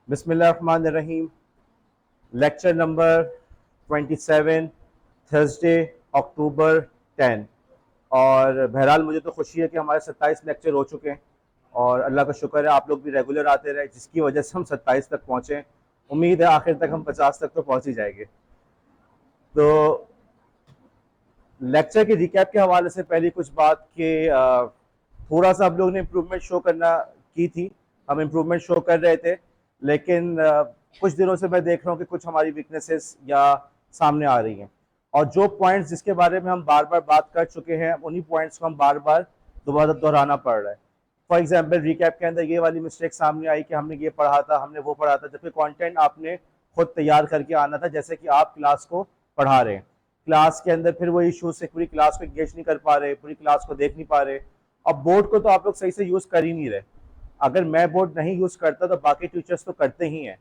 बिस्मिल्लाहिर्रहमानिर्रहीम। Lecture number 27, Thursday अक्टूबर 10। और बहरहाल मुझे तो खुशी है कि हमारे 27 लेक्चर हो चुके हैं और अल्लाह का शुक्र है आप लोग भी रेगुलर आते रहे, जिसकी वजह से हम 27 तक पहुँचे। उम्मीद है आखिर तक हम 50 तक तो पहुँच ही जाएंगे। तो लेक्चर के रिकैप के हवाले से पहली कुछ बात कि थोड़ा सा हम लोग ने इम्प्रूवमेंट शो करना की थी। हम इम्प्रूवमेंट शो कर रहे थे, लेकिन कुछ दिनों से मैं देख रहा हूँ कि कुछ हमारी वीकनेसेस या सामने आ रही हैं, और जो पॉइंट्स जिसके बारे में हम बार बार बात कर चुके हैं उन्हीं पॉइंट्स को हम बार बार दोबारा दोहराना पड़ रहा है। फॉर एग्जाम्पल, रिकैप के अंदर ये वाली मिस्टेक सामने आई कि हमने ये पढ़ा था, हमने वो पढ़ा था, जबकि कंटेंट आपने खुद तैयार करके आना था, जैसे कि आप क्लास को पढ़ा रहे हैं। क्लास के अंदर फिर वो इश्यूज से पूरी क्लास को एंगेज नहीं कर पा रहे, पूरी क्लास को देख नहीं पा रहे। अब बोर्ड को तो आप लोग सही से यूज कर ही नहीं रहे। अगर मैं बोर्ड नहीं यूज करता तो बाकी टीचर्स तो करते ही हैं।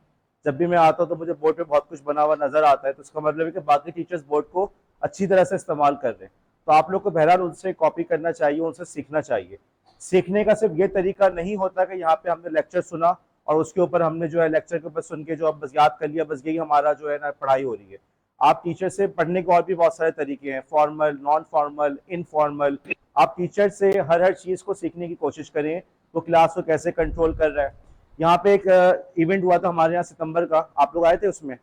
जब भी मैं आता हूँ तो मुझे बोर्ड पे बहुत कुछ बना हुआ नजर आता है, तो इसका मतलब है कि बाकी टीचर्स बोर्ड को अच्छी तरह से इस्तेमाल कर रहे हैं। तो आप लोग को बहरहाल उनसे कॉपी करना चाहिए, उनसे सीखना चाहिए। सीखने का सिर्फ ये तरीका नहीं होता कि यहाँ पे हमने लेक्चर सुना और उसके ऊपर हमने जो है लेक्चर के ऊपर सुन के जो अब बस याद कर लिया, बस यही हमारा जो है ना पढ़ाई हो रही है। आप टीचर से पढ़ने के और भी बहुत सारे तरीके हैं, फॉर्मल, नॉन फॉर्मल, इनफॉर्मल। आप टीचर से हर हर चीज को सीखने की कोशिश करें, वो क्लास को कैसे कंट्रोल कर रहा है। यहाँ पे एक इवेंट हुआ था हमारे यहाँ सितंबर का, आप लोग आए थे उसमें?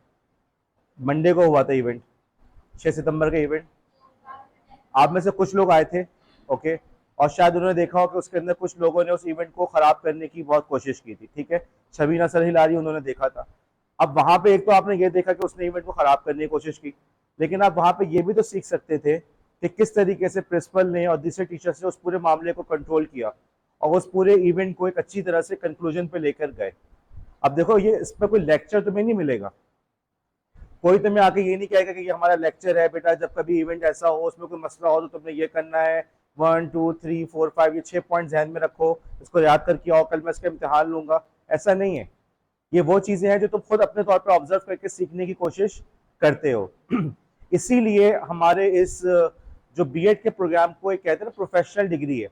मंडे को हुआ था इवेंट, 6 सितंबर का इवेंट। आप में से कुछ लोग आए थे, ओके। और शायद उन्होंने देखा हो कि उसके अंदर कुछ लोगों ने उस इवेंट को खराब करने की बहुत कोशिश की थी, ठीक है। शबीना सर हिलारी उन्होंने देखा था। अब वहां पे एक तो आपने ये देखा कि उसने इवेंट को खराब करने की कोशिश की, लेकिन आप वहां पे ये भी तो सीख सकते थे कि किस तरीके से प्रिंसिपल ने और दूसरे टीचर्स ने उस पूरे मामले को कंट्रोल किया और उस पूरे इवेंट को एक अच्छी तरह से कंक्लूजन पे लेकर गए। अब देखो, ये इस पर कोई लेक्चर तुम्हें नहीं मिलेगा, कोई तुम्हें आके ये नहीं कहेगा कि ये हमारा लेक्चर है बेटा, जब कभी इवेंट ऐसा हो, उसमें कोई मसला हो तो तुमने ये करना है, 1 2 3 4 5, ये 6 पॉइंट ध्यान में रखो, इसको याद करके आओ, कल मैं इसका इम्तिहान लूंगा। ऐसा नहीं है। ये वो चीजें हैं जो तुम खुद अपने तौर पर ऑब्जर्व करके सीखने की कोशिश करते हो। इसीलिए हमारे इस जो बीएड के प्रोग्राम को एक कहते हैं ना प्रोफेशनल डिग्री है,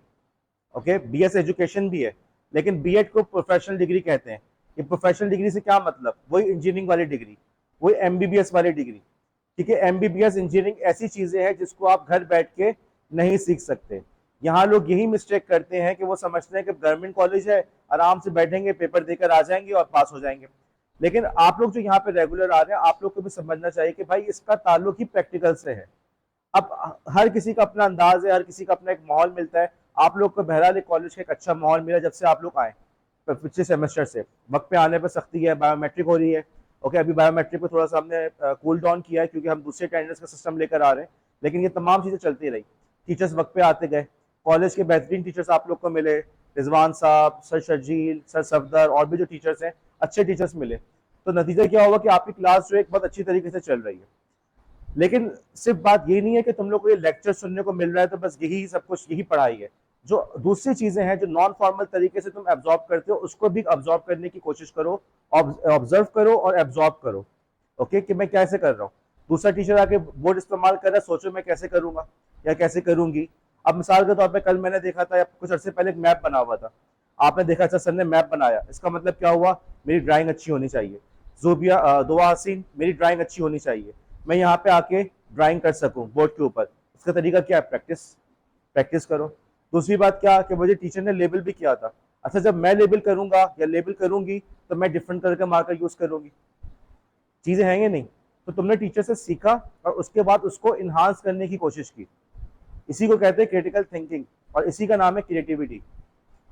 ओके। बीएस एजुकेशन भी है, लेकिन बीएड को प्रोफेशनल डिग्री कहते हैं। ये प्रोफेशनल डिग्री से क्या मतलब? वही इंजीनियरिंग वाली डिग्री, वही एमबीबीएस वाली डिग्री, ठीक है। एमबीबीएस इंजीनियरिंग ऐसी चीजें हैं जिसको आप घर बैठ के नहीं सीख सकते। यहाँ लोग यही मिस्टेक करते हैं कि वो समझते हैं कि गवर्नमेंट कॉलेज है, आराम से बैठेंगे, पेपर देकर आ जाएंगे और पास हो जाएंगे। लेकिन आप लोग जो यहाँ पे रेगुलर आ रहे हैं, आप लोग को भी समझना चाहिए कि भाई इसका ताल्लुक ही प्रैक्टिकल से है। अब हर किसी का अपना अंदाज है, हर किसी का अपना एक माहौल मिलता है। आप लोग को बहरहाल कॉलेज का एक अच्छा माहौल मिला जब से आप लोग आए, पिछले सेमेस्टर से। वक्त पे आने पर सख्ती है, बायोमेट्रिक हो रही है, ओके। अभी बायोमेट्रिक पे थोड़ा सा हमने कूल डाउन किया है क्योंकि हम दूसरे अटेंडेंस का सिस्टम लेकर आ रहे हैं, लेकिन ये तमाम चीज़ें चलती रही। टीचर्स वक्त पे आते गए, कॉलेज के बेहतरीन टीचर्स आप लोग को मिले, रिजवान साहब, सर शर्जील, सर सफदर, और भी जो टीचर्स हैं अच्छे टीचर्स मिले। तो नतीजा क्या होगा कि आपकी क्लास जो है एक बहुत अच्छी तरीके से चल रही है। लेकिन सिर्फ बात ये नहीं है कि तुम लोग को ये लेक्चर सुनने को मिल रहा है तो बस यही सब कुछ, यही पढ़ाई है। जो दूसरी चीजें हैं जो नॉन फॉर्मल तरीके से तुम एब्जॉर्ब करते हो, उसको भी एब्जॉर्ब करने की कोशिश करो, ऑब्जर्व करो और एब्जॉर्ब करो, ओके, कि मैं कैसे कर रहा हूँ। दूसरा टीचर आके बोर्ड इस्तेमाल कर रहा है, सोचो मैं कैसे करूंगा या कैसे करूंगी। अब मिसाल के तौर पर कल मैंने देखा था, कुछ अर्से पहले एक मैप बना हुआ था, आपने देखा अच्छा सर ने मैप बनाया, इसका मतलब क्या हुआ? मेरी ड्राइंग अच्छी होनी चाहिए। जोबिया दुआ हसीन, मेरी ड्राइंग अच्छी होनी चाहिए, मैं यहाँ पे आके ड्राइंग कर सकूं बोर्ड के ऊपर। इसका तरीका क्या है? प्रैक्टिस। प्रैक्टिस करो। दूसरी बात क्या कि मुझे टीचर ने लेबल भी किया था, अच्छा जब मैं लेबल करूंगा या लेबल करूंगी तो मैं डिफरेंट कलर का मार्कर यूज करूंगी। चीजें हैं ये नहीं? तो तुमने टीचर से सीखा और उसके बाद उसको इन्हांस करने की कोशिश की। इसी को कहते हैं क्रिटिकल थिंकिंग, और इसी का नाम है क्रिएटिविटी।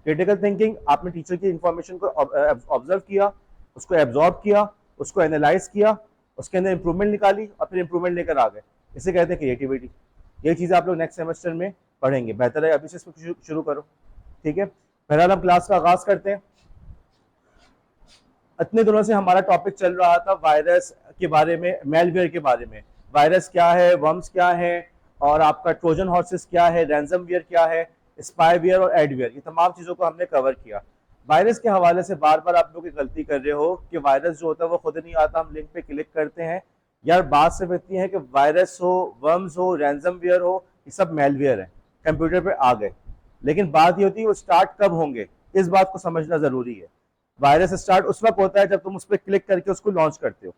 क्रिटिकल थिंकिंग, आपने टीचर की इंफॉर्मेशन को ऑब्जर्व किया, उसको एब्जॉर्ब किया, उसको एनालाइज किया, उसके अंदर इंप्रूवमेंट निकाली और फिर इंप्रूवमेंट लेकर आ गए। इसे कहते हैं क्रिएटिविटी। ये चीज़ आप लोग नेक्स्ट सेमेस्टर में पढ़ेंगे। बेहतर है अभी से इसको शुरू करो, ठीक है। बहरहाल हम क्लास का आगाज करते हैं। इतने दिनों से हमारा टॉपिक चल रहा था वायरस के बारे में, मेलवेयर के बारे में। वायरस क्या है, वर्म्स क्या है, और आपका ट्रोजन हॉर्सेस क्या है, रैंसमवेयर क्या है, स्पाईवेयर और एडवेयर, ये तमाम चीज़ों को हमने कवर किया। वायरस के हवाले से बार बार आप लोग एक गलती कर रहे हो कि वायरस जो होता है वो खुद नहीं आता, हम लिंक पे क्लिक करते हैं। यार बात सिर्फ इतनी है कि वायरस हो, वर्म्स हो, रैंसमवेयर हो, ये सब मेलवेयर है, कंप्यूटर पे आ गए। लेकिन बात ये होती है वो स्टार्ट कब होंगे, इस बात को समझना जरूरी है। वायरस स्टार्ट उस वक्त होता है जब तुम उस पर क्लिक करके उसको लॉन्च करते हो,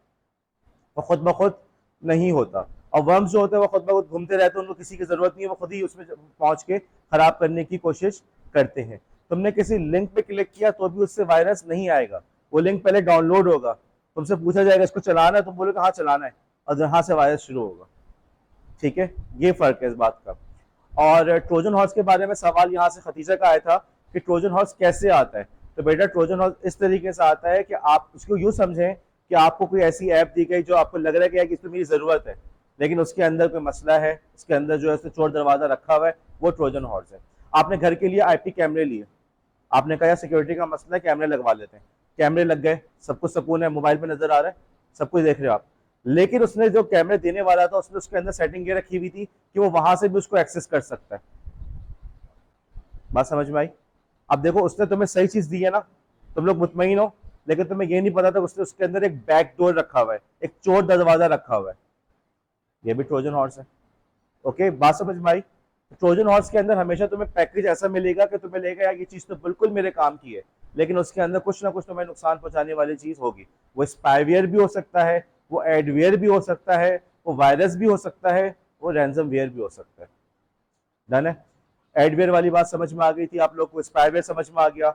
वो खुद ब खुद नहीं होता। और वर्म्स जो होते हैं वो खुद ब खुद घूमते रहते हैं, उनको किसी की जरूरत नहीं है, वो खुद ही उसमें पहुंच के खराब करने की कोशिश करते हैं। तुमने किसी लिंक पे क्लिक किया तो भी उससे वायरस नहीं आएगा, वो लिंक पहले डाउनलोड होगा, तुमसे पूछा जाएगा इसको चलाना है, तुम बोलोगे हाँ चलाना है, और जहां से वायरस शुरू होगा। ठीक है, ये फर्क है इस बात का। और ट्रोजन हॉर्स के बारे में सवाल यहाँ से खतीजा का आया था कि ट्रोजन हॉर्स कैसे आता है। तो बेटा ट्रोजन हॉर्स इस तरीके से आता है कि आप उसको यूं समझें कि आपको कोई ऐसी ऐप दी गई जो आपको लग रहा है कि इसमें मेरी जरूरत है, लेकिन उसके अंदर कोई मसला है, उसके अंदर जो है चोर दरवाजा रखा हुआ है, वो ट्रोजन हॉर्स है। आपने घर के लिए आईपी कैमरे लिए, आपने कहा सिक्योरिटी का मसला है, कैमरे लगवा लेते हैं, कैमरे लग गए, सब कुछ सुकून है, मोबाइल पे नजर आ रहा है, सब कुछ देख रहे हो आप। लेकिन उसने जो कैमरे देने वाला था उसने उसके अंदर सेटिंग ये रखी हुई थी कि वो वहां से भी उसको एक्सेस कर सकता है। बात समझ में आई? अब देखो उसने तुम्हें सही चीज दी है ना, तुम लोग मुतमईन हो, लेकिन तुम्हें ये नहीं पता था उसने उसके अंदर एक बैक डोर रखा हुआ है, एक चोर दरवाजा रखा हुआ है, ये भी ट्रोजन हॉर्स है। ओके, बात समझ में आई? ट्रोजन हॉर्स के अंदर हमेशा तुम्हें पैकेज ऐसा मिलेगा कि तुम्हें लगेगा यार ये चीज तो बिल्कुल मेरे काम की है, लेकिन उसके अंदर कुछ ना कुछ तुम्हें नुकसान पहुंचाने वाली चीज होगी। वो स्पाईवेयर भी हो सकता है, वो एडवेयर भी हो सकता है, वो वायरस भी हो सकता है, वो रैंसमवेयर भी हो सकता है। डन है? एडवेयर वाली बात समझ में आ गई थी आप लोग को, स्पाईवेयर समझ में आ गया।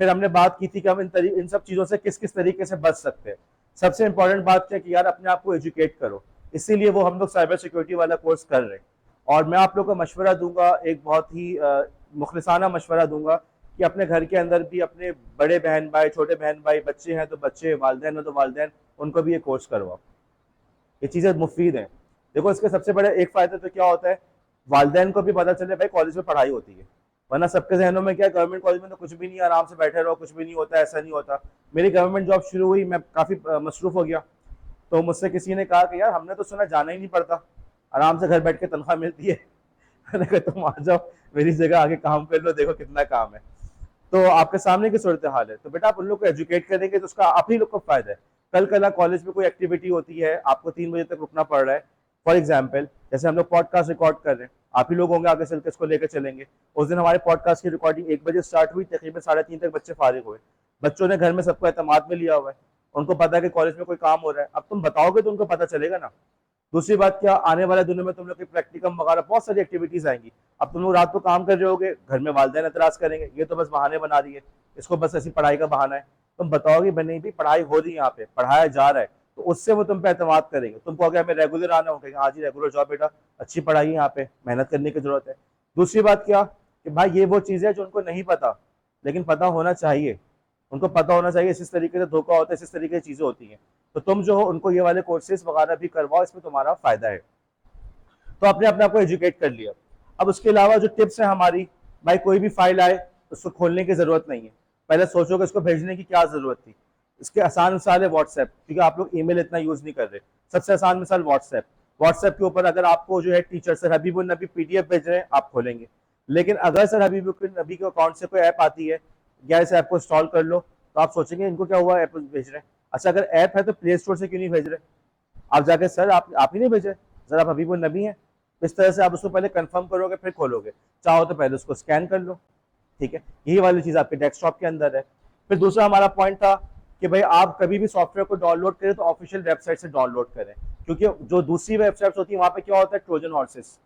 फिर हमने बात की थी कि हम इन सब चीजों से किस किस तरीके से बच सकते हैं। सबसे इंपॉर्टेंट बात क्या कि यार अपने आप को एजुकेट करो, इसीलिए वो हम लोग साइबर सिक्योरिटी वाला कोर्स कर रहे हैं। और मैं आप लोग को मशवरा दूंगा, एक बहुत ही मुखलिसाना मशवरा दूंगा कि अपने घर के अंदर भी अपने बड़े बहन भाई, छोटे बहन भाई, बच्चे हैं तो बच्चे, वालदेन हैं तो वालदेन, उनको भी ये कोर्स करवाओ। ये चीज़ें मुफीद हैं। देखो इसके सबसे बड़े एक फ़ायदा तो क्या होता है, वालदेन को भी पता चले भाई कॉलेज में पढ़ाई होती है, वरना सबके जहनों में क्या, गवर्नमेंट कॉलेज में तो कुछ भी नहीं, आराम से बैठे रहो, कुछ भी नहीं होता, ऐसा नहीं होता। मेरी गवर्नमेंट जॉब शुरू हुई, मैं काफ़ी मसरूफ़ हो गया, तो मुझसे किसी ने कहा कि यार हमने तो सुना जाना ही नहीं पड़ता, आराम से घर बैठ के तनख्वाह मिलती है। मैंने कहा तुम आ जाओ मेरी जगह आके काम कर लो, देखो कितना काम है। तो आपके सामने की सूरत हाल है, तो बेटा आप उन लोग को एजुकेट करेंगे तो उसका आप ही लोग को फायदा है। कल कल कॉलेज में कोई एक्टिविटी होती है, आपको 3 बजे तक रुकना पड़ रहा है, फॉर एग्जाम्पल जैसे हम लोग पॉडकास्ट रिकॉर्ड कर रहे हैं, आप ही लोग होंगे आगे चल के इसको लेकर चलेंगे। उस दिन हमारे पॉडकास्ट की रिकॉर्डिंग 1 बजे स्टार्ट हुई, तकरीबन 3:30 तक बच्चे फारिग हुए। बच्चों ने घर में सबको एतमाद में लिया हुआ है, उनको पता है कि कॉलेज में कोई काम हो रहा है, अब तुम बताओगे तो उनको पता चलेगा ना। दूसरी बात क्या, आने वाले दिनों में तुम लोग की प्रैक्टिकम वगैरह बहुत सारी एक्टिविटीज आएंगी। अब तुम लोग रात को काम कर रहे होगे, घर में वालिदैन एतराज करेंगे ये तो बस बहाने बना रही है, इसको बस ऐसी पढ़ाई का बहाना है। तुम बताओगे नहीं भी पढ़ाई हो रही है, यहाँ पे पढ़ाया जा रहा है, तो उससे वो तुम पे एतमाद करेंगे। तुमको अगर हमें रेगुलर आना होगा, हाँ जी रेगुलर जाओ बेटा, अच्छी पढ़ाई है, यहाँ पे मेहनत करने की जरूरत है। दूसरी बात क्या कि भाई ये वो चीज़ है जो उनको नहीं पता, लेकिन पता होना चाहिए, उनको पता होना चाहिए इस तरीके से धोखा होता है, इस तरीके की चीज़ें होती हैं। तो तुम जो हो उनको ये वाले कोर्सेज वगैरह भी करवाओ, इसमें तुम्हारा फायदा है। तो आपने अपने आप को एजुकेट कर लिया। अब उसके अलावा जो टिप्स है हमारी, भाई कोई भी फाइल आए उसको खोलने की जरूरत नहीं है, पहले सोचो कि इसको भेजने की क्या जरूरत थी। इसके आसान मिसाल है व्हाट्सएप, क्योंकि आप लोग ईमेल इतना यूज नहीं कर रहे। सबसे आसान मिसाल व्हाट्सएप। व्हाट्सएप के ऊपर अगर आपको जो है टीचर सर हबीबुल नबी पीडीएफ भेज रहे हैं, आप खोलेंगे। लेकिन अगर सर हबीबुल नबी के अकाउंट से कोई ऐप आती है, या इस ऐप को इंस्टॉल कर लो, तो आप सोचेंगे इनको क्या हुआ, ऐप भेज रहे हैं। अच्छा अगर ऐप है तो प्ले स्टोर से क्यों नहीं भेज रहे? आप जाके सर आप ही नहीं भेजे, सर आप हबीबुल नबी हैं, इस तरह से आप उसको पहले कंफर्म करोगे फिर खोलोगे। चाहो तो पहले उसको स्कैन कर लो, ठीक है, यही वाली चीज आपके डेस्कटॉप के अंदर है। फिर दूसरा हमारा पॉइंट था कि भाई आप कभी भी सॉफ्टवेयर को डाउनलोड करें तो ऑफिशियल वेबसाइट से डाउनलोड करें, क्योंकि जो दूसरी वेबसाइट्स होती है वहां पे क्या होता है, ट्रोजन हॉर्सेस,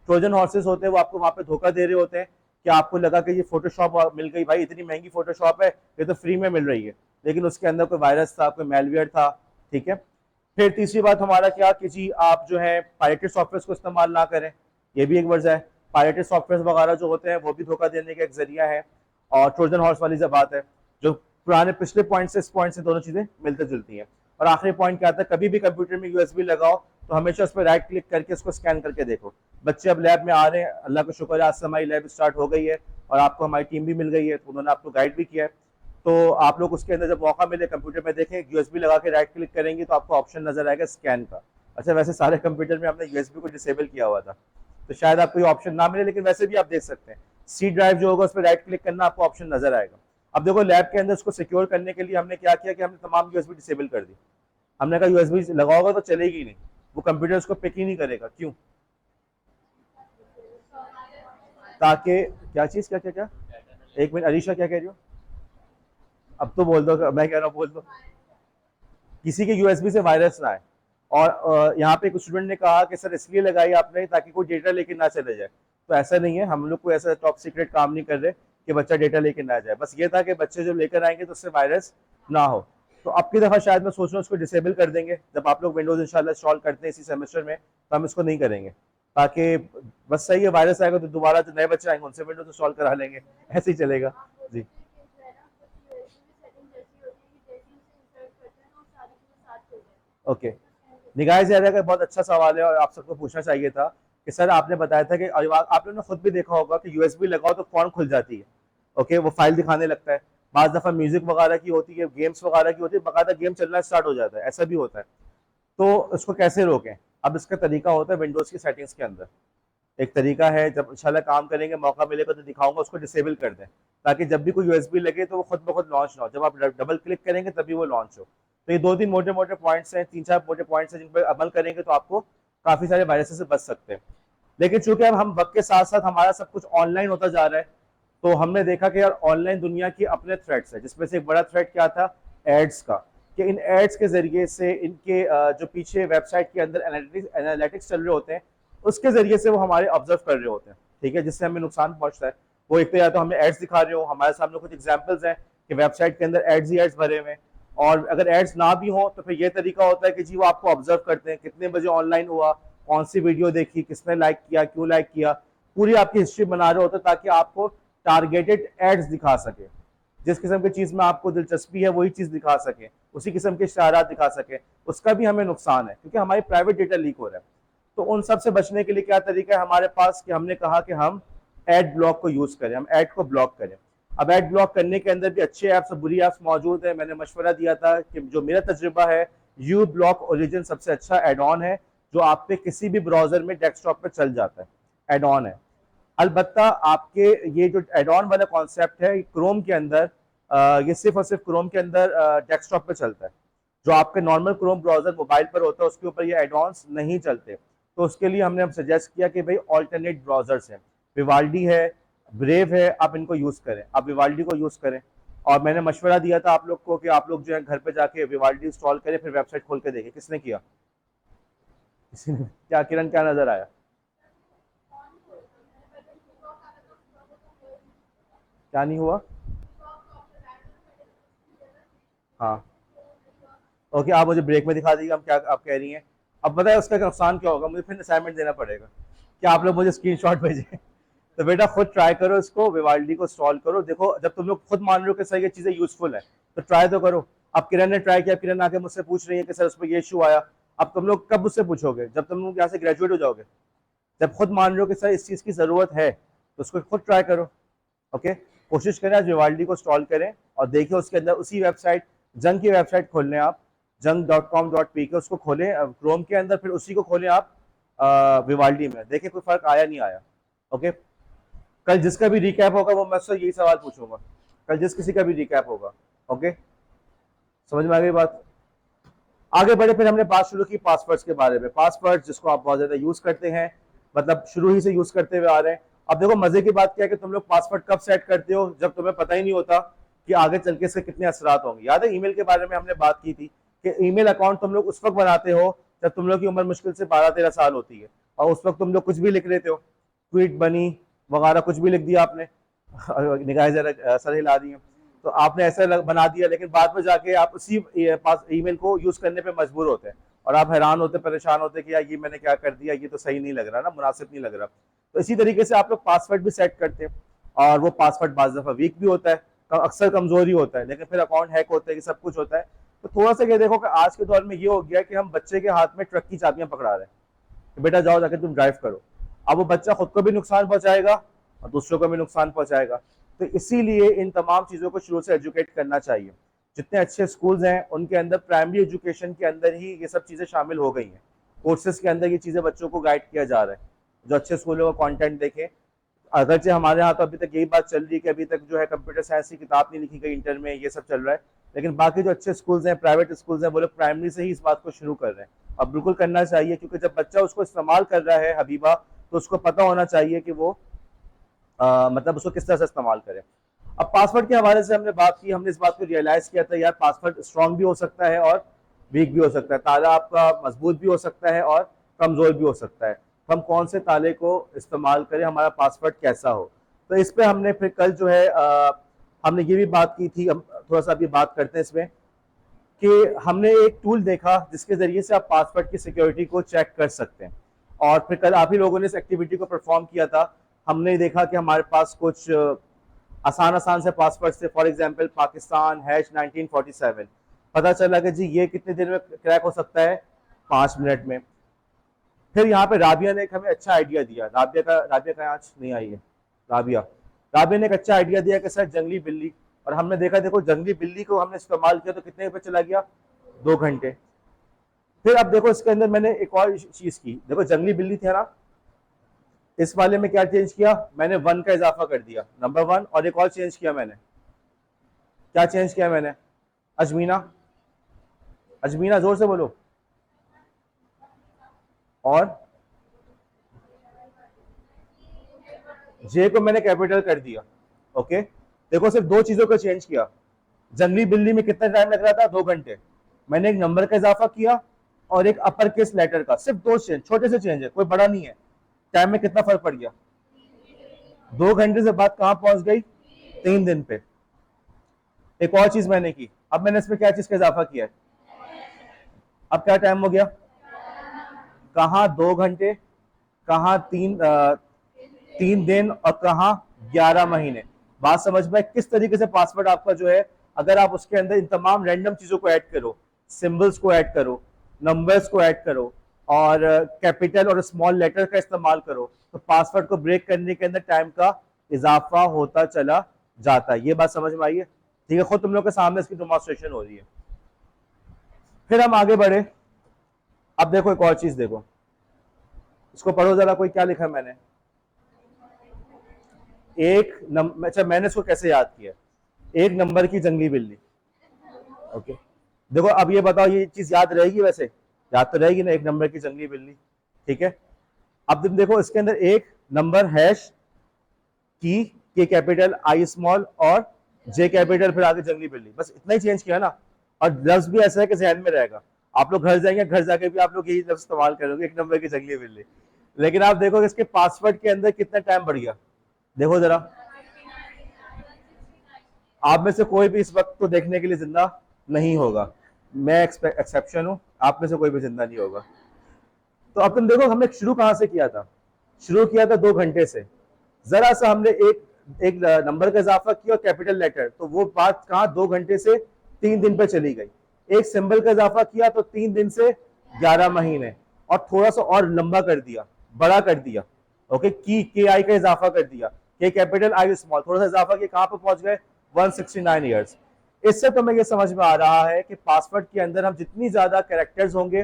ट्रोजन हॉर्सेस होते हैं, वो आपको वहां पे धोखा दे रहे होते हैं कि आपको लगा कि ये फोटोशॉप मिल गई, भाई इतनी महंगी फोटोशॉप है, ये तो फ्री में मिल रही है, लेकिन उसके अंदर कोई वायरस था, कोई मेलवेयर था। ठीक है। फिर तीसरी बात हमारा क्या कि जी आप जो है पायरेटेड सॉफ्टवेयर को इस्तेमाल ना करें, ये भी एक वजह है। पायरेटेड सॉफ्टवेयर वगैरह जो होते हैं वो भी धोखा देने का एक जरिया है। और ट्रोजन हॉर्स वाली जब बात है, जो पुराने पिछले पॉइंट से इस पॉइंट से दोनों चीजें मिलती जुलती हैं। और आखिरी पॉइंट क्या आता है, कभी भी कंप्यूटर में यूएसबी लगाओ तो हमेशा उस पर राइट क्लिक करके उसको स्कैन करके देखो। बच्चे अब लैब में आ रहे हैं, अल्लाह का शुक्र है आज से हमारी लैब स्टार्ट हो गई है और आपको हमारी टीम भी मिल गई है, तो उन्होंने आपको गाइड भी किया है। तो आप लोग उसके अंदर जब मौका मिले कंप्यूटर में देखें, यूएसबी लगा के राइट क्लिक करेंगे तो आपको ऑप्शन नजर आएगा स्कैन का। अच्छा वैसे सारे कंप्यूटर में आपने यूएसबी को डिसेबल किया हुआ था, तो शायद आपको ये ऑप्शन ना मिले, लेकिन वैसे भी आप देख सकते हैं सी ड्राइव जो होगा उस पर राइट क्लिक करना, आपको ऑप्शन नजर आएगा। अब देखो लैब के अंदर उसको सिक्योर करने के लिए हमने क्या किया कि हमने तमाम यूएसबी डिसेबल कर दी। हमने कहा यूएसबी लगा होगा तो चलेगी नहीं, वो कंप्यूटर उसको पिक ही नहीं करेगा। क्यों? ताकि क्या चीज, क्या क्या क्या, एक मिनट अलीशा क्या कह रही हो? अब तो बोल दो, मैं कह रहा हूँ बोल दो। किसी के यूएसबी से वायरस ना आए। और यहाँ पे एक स्टूडेंट ने कहा कि सर इसलिए लगाई आपने ताकि कोई डेटा लेके ना चले जाए। तो ऐसा नहीं है, हम लोग कोई ऐसा टॉप सीक्रेट काम नहीं कर रहे कि बच्चा डेटा लेके ना जाए। बस ये था कि बच्चे जो लेकर आएंगे तो उससे वायरस ना हो। तो अब की दफ़ा शायद मैं सोच रहा हूँ उसको डिसेबल कर देंगे, जब आप लोग विंडोज इंशाल्लाह इंस्टॉल करते हैं इसी सेमेस्टर में, तो हम इसको नहीं करेंगे। ताकि बस सही है, वायरस आएगा तो दोबारा जो नए बच्चे आएंगे उनसे विंडोज इंस्टॉल करा लेंगे, ऐसे ही चलेगा। जी। ओके। निगाह ज़ाहिरा का बहुत अच्छा सवाल है और आप सबको पूछना चाहिए था कि सर आपने बताया था कि आप लोगों ने खुद भी देखा होगा कि यूएसबी लगाओ तो फ़ौरन खुल जाती है। ओके, वो फाइल दिखाने लगता है। बाज़ दफ़ा म्यूजिक वगैरह की होती है, गेम्स वगैरह की होती है, बाकायदा गेम चलना स्टार्ट हो जाता है, ऐसा भी होता है। तो इसको कैसे रोकें? अब इसका तरीका होता है विंडोज़ की सेटिंग्स के अंदर। एक तरीका है, जब इंशाल्लाह काम करेंगे मौका मिलेगा तो दिखाऊंगा, उसको डिसेबल कर दें ताकि जब भी कोई यूएसबी लगे तो वो खुद ब खुद लॉन्च ना हो, जब आप डबल क्लिक करेंगे तभी वो लॉन्च हो। तो ये दो तीन मोटे मोटे पॉइंट्स हैं, तीन चार मोटे पॉइंट्स हैं जिन पर अमल करेंगे तो आपको काफ़ी सारे वायरस से बच सकते हैं। लेकिन चूंकि अब हम वक्त के साथ साथ हमारा सब कुछ ऑनलाइन होता जा रहा है, तो हमने देखा कि यार ऑनलाइन दुनिया की अपने थ्रेट्स है, जिसमें से एक बड़ा थ्रेट क्या था, एड्स का। कि इन एड्स के जरिए से इनके जो पीछे वेबसाइट के अंदर एनालिटिक्स चल रहे होते हैं, उसके जरिए से वो हमारे ऑब्जर्व कर रहे होते हैं, ठीक है, जिससे हमें नुकसान पहुंचता है। वो एक तो या तो हमें एड्स दिखा रहे हो, हमारे सामने कुछ एग्जांपल्स हैं कि वेबसाइट के अंदर एड्स ही एड्स भरे हुए हैं। और अगर एड्स ना भी हो तो फिर ये तरीका होता है कि जी वो आपको ऑब्जर्व करते हैं, कितने बजे ऑनलाइन हुआ, कौन सी वीडियो देखी, किसने लाइक किया, क्यों लाइक किया, पूरी आपकी हिस्ट्री बना रहे होते हैं ताकि आपको टारगेटेड एड्स दिखा सके। जिस किस्म की चीज में आपको दिलचस्पी है वही चीज दिखा सके, उसी किस्म के इशारात दिखा सके, उसका भी हमें नुकसान है क्योंकि हमारी प्राइवेट डेटा लीक हो रहा है। तो उन सब से बचने के लिए क्या तरीका है हमारे पास कि हमने कहा कि हम एड ब्लॉक को यूज करें, हम एड को ब्लॉक करें। अब एड ब्लॉक करने के अंदर भी अच्छे ऐप्स और बुरी ऐप्स मौजूद है। मैंने मशवरा दिया था कि जो मेरा तजुर्बा है, यू ब्लॉक ओरिजिन सबसे अच्छा एड ऑन है, जो आप पे किसी भी ब्राउजर में डेस्कटॉप पे चल जाता है, एड ऑन है। अलबत्ता आपके ये जो एड ऑन वाला कॉन्सेप्ट है क्रोम के अंदर, ये सिर्फ और सिर्फ क्रोम के अंदर डेस्कटॉप पे चलता है। जो आपके नॉर्मल क्रोम ब्राउजर मोबाइल पर होता है उसके ऊपर ये एड ऑन्स नहीं चलते। तो उसके लिए हमने सजेस्ट किया कि भाई ऑल्टरनेट ब्राउजर्स हैं, विवाल्डी है, ब्रेव है, आप इनको यूज़ करें, आप विवाल्डी को यूज़ करें। और मैंने मशवरा दिया था आप लोग को कि आप लोग जो है घर पे जाके विवाल्डी इंस्टॉल करें, फिर वेबसाइट खोल के देखें। किसने किया? किसी ने? क्या किरण, क्या नजर आया? क्या नहीं हुआ? हाँ। ओके, आप मुझे ब्रेक में दिखा दीजिए हम क्या आप कह रही हैं। अब पता है उसका नुकसान क्या होगा, मुझे फिर असाइनमेंट देना पड़ेगा कि आप लोग मुझे स्क्रीनशॉट भेजें। तो बेटा खुद ट्राई करो इसको, विवाल्डी को इंस्टॉल करो, देखो जब तुम लोग खुद मान रहे हो कि सर ये चीज़ें यूजफुल है तो ट्राई तो करो। अब किरण ने ट्राई किया, किरण आके मुझसे पूछ रही है कि सर उसमें ये इशू आया। अब तुम लोग कब मुझसे पूछोगे? जब तुम लोग यहाँ से ग्रेजुएट हो जाओगे। जब खुद मान रहे हो कि सर इस चीज़ की ज़रूरत है तो उसको खुद ट्राई करो। ओके, कोशिश करें आज विवाल्डी को इंस्टॉल करें और देखिए उसके अंदर उसी वेबसाइट, जंग की वेबसाइट खोल लें आप, junk.com.pk, उसको खोलें क्रोम के अंदर, फिर उसी को खोलें आप विवाल्डी में, देखिए कोई फर्क आया नहीं आया। ओके, कल जिसका भी रिकैप होगा वो मैं उससे यही सवाल पूछूंगा, कल जिस किसी का भी रिकैप होगा। ओके, समझ में आ गई बात? आगे बढ़े, फिर हमने बात शुरू की पासवर्ड्स के बारे में। पासवर्ड जिसको आप बहुत ज्यादा यूज करते हैं, मतलब शुरू ही से यूज करते हुए आ रहे हैं। अब देखो मजे की बात क्या है कि तुम लोग पासवर्ड कब सेट करते हो, जब तुम्हें पता ही नहीं होता कि आगे चल के इसके कितने असरात होंगे। याद है ईमेल के बारे में हमने बात की थी कि ईमेल अकाउंट तुम लोग उस वक्त बनाते हो जब तुम लोग की उम्र मुश्किल से 12-13 साल होती है, और उस वक्त तुम लोग कुछ भी लिख लेते हो, ट्वीट बनी वगैरह कुछ भी लिख दिया आपने, निगाह जरा सर हिला दी है, तो आपने ऐसा बना दिया, लेकिन बाद में जाके आप उसी ईमेल को यूज करने पे मजबूर होते हैं और आप हैरान होते, परेशान होते कि यार ये मैंने क्या कर दिया, ये तो सही नहीं लग रहा ना, मुनासिब नहीं लग रहा। तो इसी तरीके से आप लोग पासवर्ड भी सेट करते हैं और वो पासवर्ड बाज़ दफ़ा वीक भी होता है, अक्सर कमजोर ही होता है, लेकिन फिर अकाउंट हैक होता है कि सब कुछ होता है। तो थोड़ा सा ये देखो कि आज के दौर में ये हो गया कि हम बच्चे के हाथ में ट्रक की चाबियां पकड़ा रहे हैं कि बेटा जाओ जाके तुम ड्राइव करो। अब वो बच्चा खुद को भी नुकसान पहुंचाएगा और दूसरों को भी नुकसान पहुंचाएगा। तो इसीलिए इन तमाम चीज़ों को शुरू से एजुकेट करना चाहिए। जितने अच्छे स्कूल्स हैं उनके अंदर प्राइमरी एजुकेशन के अंदर ही ये सब चीज़ें शामिल हो गई हैं, कोर्सेज के अंदर ये चीज़ें बच्चों को गाइड किया जा रहा है। जो अच्छे स्कूलों का कंटेंट देखें, अगरचे हमारे यहाँ तो अभी तक यही बात चल रही है कि अभी तक जो है कंप्यूटर साइंस की किताब नहीं लिखी गई इंटर में, ये सब चल रहा है, लेकिन बाकी जो अच्छे स्कूल्स हैं, प्राइवेट स्कूल्स हैं, वो लोग प्राइमरी से ही इस बात को शुरू कर रहे हैं। अब बिल्कुल करना चाहिए क्योंकि जब बच्चा उसको इस्तेमाल कर रहा है हबीबा, तो उसको पता होना चाहिए कि वो मतलब उसको किस तरह से इस्तेमाल करें। अब पासवर्ड के हवाले से हमने बात की, हमने इस बात को रियलाइज किया था यार पासवर्ड स्ट्रांग भी हो सकता है और वीक भी हो सकता है, ताला आपका मजबूत भी हो सकता है और कमजोर भी हो सकता है। तो हम कौन से ताले को इस्तेमाल करें, हमारा पासवर्ड कैसा हो। तो इस पे हमने फिर कल जो है हमने ये भी बात की थी, हम थोड़ा सा अभी बात करते हैं इसमें कि हमने एक टूल देखा जिसके जरिए से आप पासवर्ड की सिक्योरिटी को चेक कर सकते हैं। और फिर कल आप ही लोगों ने इस एक्टिविटी को परफॉर्म किया था। हमने देखा कि हमारे पास कुछ आसान आसान से पासवर्ड से, फॉर एग्जांपल पाकिस्तान #1947, पता चला कि जी ये कितने दिन में क्रैक हो सकता है, 5 मिनट में। फिर यहाँ पे राबिया ने एक हमें अच्छा आइडिया दिया, राबिया का आज नहीं आई है, राबिया ने एक अच्छा आइडिया दिया कि सर जंगली बिल्ली, और हमने देखा देखो जंगली बिल्ली को हमने इस्तेमाल किया तो कितने पे चला गया, 2 घंटे। फिर अब देखो इसके अंदर मैंने एक और चीज की, देखो जंगली बिल्ली थी ना, इस वाले में क्या चेंज किया, मैंने 1 का इजाफा कर दिया, नंबर 1। और एक और चेंज किया मैंने, क्या चेंज किया मैंने, अजमीना, अजमीना जोर से बोलो, और जे को मैंने कैपिटल कर दिया। ओके, देखो सिर्फ 2 चीजों को चेंज किया। जंगली बिल्ली में कितना टाइम लग रहा था, 2 घंटे। मैंने एक नंबर का इजाफा किया और एक अपर केस लेटर का, सिर्फ 2 चेंज, छोटे से चेंज है, कोई बड़ा नहीं है। टाइम में कितना फर्क पड़ गया, 2 घंटे से बात कहां पहुंच गई, 3 दिन पे। एक और चीज मैंने की, अब मैंने इसमें क्या चीज का इजाफा किया है, अब क्या टाइम हो गया, कहां 2 घंटे, कहां 3 दिन, और कहां 11 महीने। बात समझ में, किस तरीके से पासवर्ड आपका जो है, अगर आप उसके अंदर इन तमाम रैंडम चीजों को ऐड करो, सिंबल्स को ऐड करो, नंबर्स को ऐड करो, और कैपिटल और स्मॉल लेटर का इस्तेमाल करो, तो पासवर्ड को ब्रेक करने के अंदर टाइम का इजाफा होता चला जाता है। ये बात समझ में आई है, ठीक है, खुद तुम लोग के सामने इसकी डेमोंस्ट्रेशन हो रही है। फिर हम आगे बढ़े, अब देखो एक और चीज देखो, इसको पढ़ो जरा, कोई क्या लिखा है मैंने, एक नंबर, अच्छा मैंने इसको कैसे याद किया, 1 नंबर की जंगली बिल्ली। ओके, देखो अब ये बताओ, ये चीज याद रहेगी, वैसे याद तो रहेगी ना, 1 नंबर की जंगली बिल्ली, ठीक है। अब तुम देखो इसके अंदर एक नंबर, हैश, की, के कैपिटल, आई स्मॉल, और जे कैपिटल, फिर आगे जंगली बिल्ली, बस इतना ही चेंज किया ना। और लफ्ज भी ऐसा है कि जहन में रहेगा, आप लोग घर जाएंगे, घर जाके भी आप लोग यही लफ्ज इस्तेमाल करोगे, 1 नंबर की जंगली बिल्ली। लेकिन आप देखो इसके पासवर्ड के अंदर कितना टाइम बढ़ गया, देखो जरा। आप में से कोई भी इस वक्त को देखने के लिए जिंदा नहीं होगा, मैं एक्सेप्शन हूं, आप में से कोई भी जिंदा नहीं होगा। तो अब तुम देखो हमने शुरू कहां से किया था, शुरू किया था 2 घंटे से। जरा सा हमने एक नंबर का इजाफा किया, कैपिटल लेटर, तो वो बात कहां, 2 घंटे से 3 दिन पे चली गई। एक सिंबल का इजाफा किया तो 3 दिन से 11 महीने, और थोड़ा सा और लंबा कर दिया, बड़ा कर दिया। ओके, की, के आई का इजाफा कर दिया, के कैपिटल, आई स्मॉल, थोड़ा सा इजाफा किया, कहां पे पहुंच गए, 169 ईयर्स। इससे तो मैं ये समझ में आ रहा है कि पासवर्ड के अंदर हम जितनी ज्यादा कैरेक्टर्स होंगे,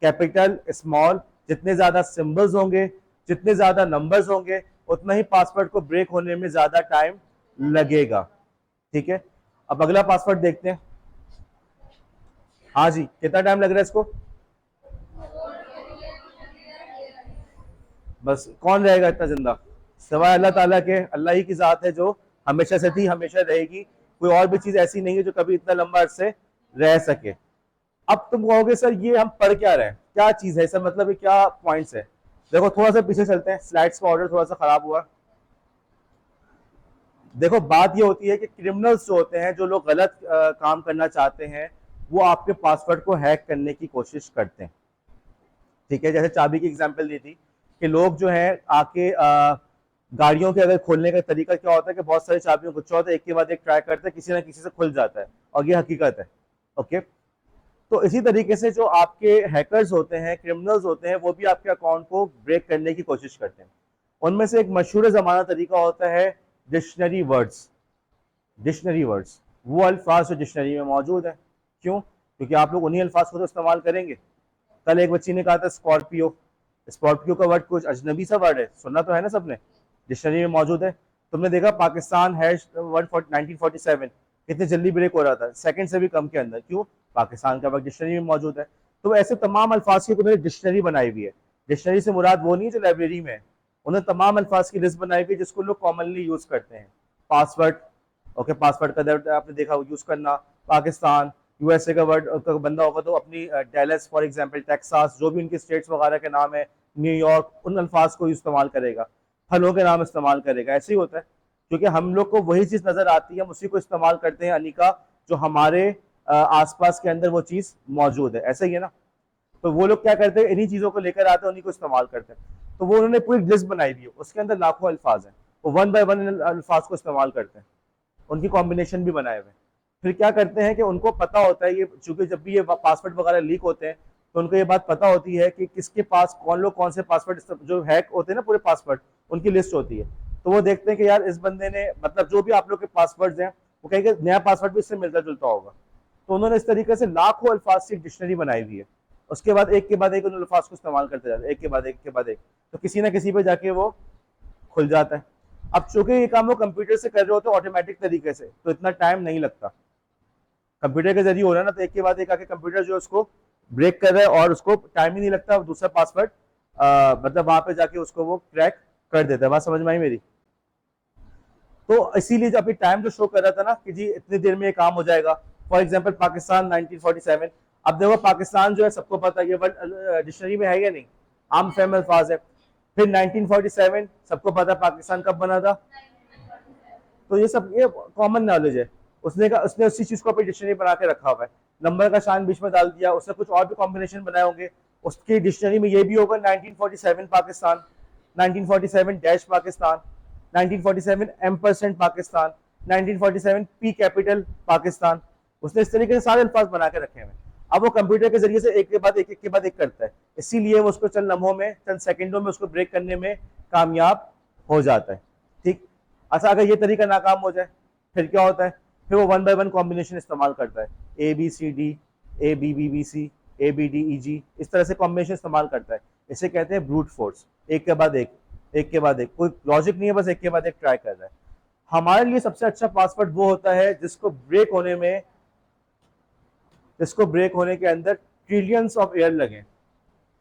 कैपिटल, स्मॉल, जितने ज्यादा सिंबल्स होंगे, जितने ज्यादा नंबर्स होंगे, उतना ही पासवर्ड को ब्रेक होने में ज्यादा टाइम लगेगा, ठीक है। अब अगला पासवर्ड देखते हैं। हाँ जी, कितना टाइम लग रहा है इसको, बस कौन रहेगा इतना जिंदा, सिवाय अल्लाह ताला के। अल्लाह ही की जात है जो हमेशा से थी, हमेशा रहेगी, कोई और भी चीज ऐसी नहीं है जो कभी इतना लंबा अरसे रह सके। अब तुम कहोगे सर ये हम पढ़ क्या रहे हैं, क्या चीज है इसका मतलब, क्या पॉइंट्स है। देखो थोड़ा सा पीछे चलते हैं, स्लाइड्स का ऑर्डर थोड़ा सा खराब हुआ। देखो बात ये होती है कि क्रिमिनल्स जो होते हैं, जो लोग गलत काम करना चाहते हैं, वो आपके पासवर्ड को हैक करने की कोशिश करते हैं, ठीक है। जैसे चाबी की एग्जांपल दी थी कि लोग जो है आके गाड़ियों के अगर खोलने का तरीका क्या होता है कि बहुत सारी चाबियों को होता है, एक के बाद एक ट्राई करते हैं, किसी ना किसी से खुल जाता है, और ये हकीकत है। ओके, तो इसी तरीके से जो आपके हैकर्स होते हैं, क्रिमिनल्स होते हैं, वो भी आपके अकाउंट को ब्रेक करने की कोशिश करते हैं। उनमें से एक मशहूर ज़माना तरीका होता है डिक्शनरी वर्ड्स। डिक्शनरी वर्ड्स वो अल्फाज जो डिक्शनरी में मौजूद है, क्यों, क्योंकि आप लोग उन्हीं अल्फाज को तो इस्तेमाल करेंगे। कल एक बच्ची ने कहा था स्कॉर्पियो, स्कॉर्पियो का वर्ड कुछ अजनबी सा वर्ड है, सुनना तो है ना सबने, डिक्शनरी में मौजूद है। तुमने देखा पाकिस्तान हैश 1947 कितने जल्दी ब्रेक हो रहा था, सेकंड से भी कम के अंदर, क्यों, पाकिस्तान का वर्ड डिक्शनरी में मौजूद है। तो ऐसे तमाम अल्फाज की उन्होंने डिक्शनरी बनाई हुई है। डिक्शनरी से मुराद वो नहीं जो लाइब्रेरी में है, उन्होंने तमाम अल्फाज की लिस्ट बनाई हुई है जिसको लोग कॉमनली यूज करते हैं। पासवर्ड, ओके, पासवर्ड का वर्ड आपने देखा यूज करना, पाकिस्तान, यूएसए का वर्ड का बंदा होगा तो अपनी डेलस फॉर एग्जांपल, टेक्सास, जो भी उनके स्टेट्स वगैरह के नाम है, न्यूयॉर्क, उन अल्फाज को इस्तेमाल करेगा, फलों के नाम इस्तेमाल करेगा। ऐसे ही होता है, क्योंकि हम लोग को वही चीज नजर आती है, हम उसी को इस्तेमाल करते हैं अनिका, जो हमारे आसपास के अंदर वो चीज मौजूद है। ऐसा ही है ना? तो वो लोग क्या करते हैं, इन्हीं चीजों को लेकर आते हैं, उन्हीं को इस्तेमाल करते हैं। तो वो उन्होंने पूरी लिस्ट बनाई हुई है, उसके अंदर लाखों अल्फाज हैं, वो वन बाय वन अल्फाज को इस्तेमाल करते हैं, उनकी कॉम्बिनेशन भी बनाए हुए। फिर क्या करते हैं कि उनको पता होता है, ये चूंकि जब भी ये पासवर्ड वगैरह लीक होते हैं तो उनको ये बात पता होती है कि किसके पास कौन लोग कौन से पासवर्ड, जो हैक होते हैं ना पूरे पासवर्ड, उनकी लिस्ट होती है। तो वो देखते हैं कि यार इस बंदे ने, मतलब जो भी आप लोग के पासवर्ड्स हैं, वो कहेंगे नया पासवर्ड भी इससे मिलता जुलता होगा। तो उन्होंने इस तरीके से लाखों अल्फाज की डिक्शनरी बनाई हुई है। उसके बाद एक के बाद एक उन अल्फाज को इस्तेमाल करते जाते हैं, एक के बाद एक के बाद एक, तो किसी ना किसी पे जाके वो खुल जाता है। अब चूंकि ये काम वो कंप्यूटर से कर रहे होते हैं ऑटोमेटिक तरीके से, तो इतना टाइम नहीं लगता। कंप्यूटर के जरिए हो रहा है ना, तो एक के बाद एक आके कंप्यूटर जो है उसको ब्रेक कर रहा है, और उसको टाइम ही नहीं लगता, दूसरा पासवर्ड मतलब वहां पे जाके उसको वो क्रैक कर देता है। बात समझ में आई मेरी? तो इसीलिए जो अभी टाइम जो शो कर रहा था ना कि जी इतनी देर में ये काम हो जाएगा, फॉर एग्जांपल पाकिस्तान 1947। अब देखो पाकिस्तान जो है सबको पता है, ये वर्ड डिक्शनरी में है या नहीं, आम फहम अल्फाज है। फिर 1947 सबको पता है पाकिस्तान कब बना था, तो ये सब ये कॉमन नॉलेज है। उसने उसी चीज को अपनी डिक्शनरी बना के रखा हुआ है, नंबर का शान बीच में डाल दिया, उसने कुछ और भी कॉम्बिनेशन बनाए होंगे, उसकी डिक्शनरी में ये भी होगा 1947 Pakistan, 1947 dash Pakistan, 1947 ampersand Pakistan, 1947 P capital Pakistan. उसने इस तरीके से सारे अल्फाज बना के रखे हैं। अब वो कंप्यूटर के जरिए से एक के बाद एक, एक के बाद एक करता है, इसीलिए वो उसको चंद लम्हों में, चंद सेकंडों में उसको ब्रेक करने में कामयाब हो जाता है। ठीक। अच्छा, अगर ये तरीका नाकाम हो जाए फिर क्या होता है? फिर वो वन बाय वन कॉम्बिनेशन इस्तेमाल करता है, A B C D, A B B B C, A B D E G, इस तरह से कॉम्बिनेशन इस्तेमाल करता है। इसे कहते हैं ब्रूट फोर्स, एक के बाद एक, एक के बाद एक, कोई लॉजिक नहीं है, बस एक के बाद एक ट्राई कर रहा है। हमारे लिए सबसे अच्छा पासवर्ड वो होता है जिसको ब्रेक होने के अंदर ट्रिलियंस ऑफ एयर लगे,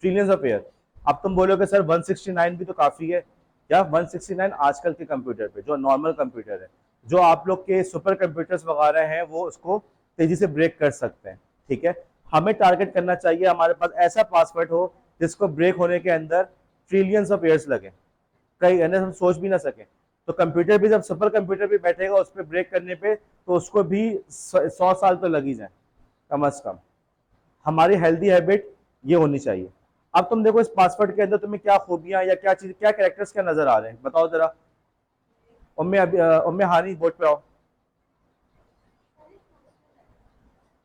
ट्रिलियंस ऑफ एयर। अब तुम बोलोगे सर 169 भी तो काफी है। या 169 आजकल के कंप्यूटर पे, जो नॉर्मल कंप्यूटर है, जो आप लोग के सुपर कंप्यूटर्स वगैरह हैं, वो उसको तेजी से ब्रेक कर सकते हैं। ठीक है, हमें टारगेट करना चाहिए हमारे पास ऐसा पासवर्ड हो जिसको ब्रेक होने के अंदर ट्रिलियंस ऑफ ईयर्स लगे, कई हम सोच भी ना सके। तो कंप्यूटर भी, जब सुपर कंप्यूटर भी बैठेगा उस पर ब्रेक करने पे, तो उसको भी 100 साल तो लग ही जाए कम अज कम। हमारी हेल्दी हैबिट ये होनी चाहिए। अब तुम देखो इस पासवर्ड के अंदर तुम्हें क्या खूबियां या क्या चीज, क्या कैरेक्टर्स क्या नजर आ रहे हैं, बताओ जरा। उम्मे हानी बोर्ड पे आओ,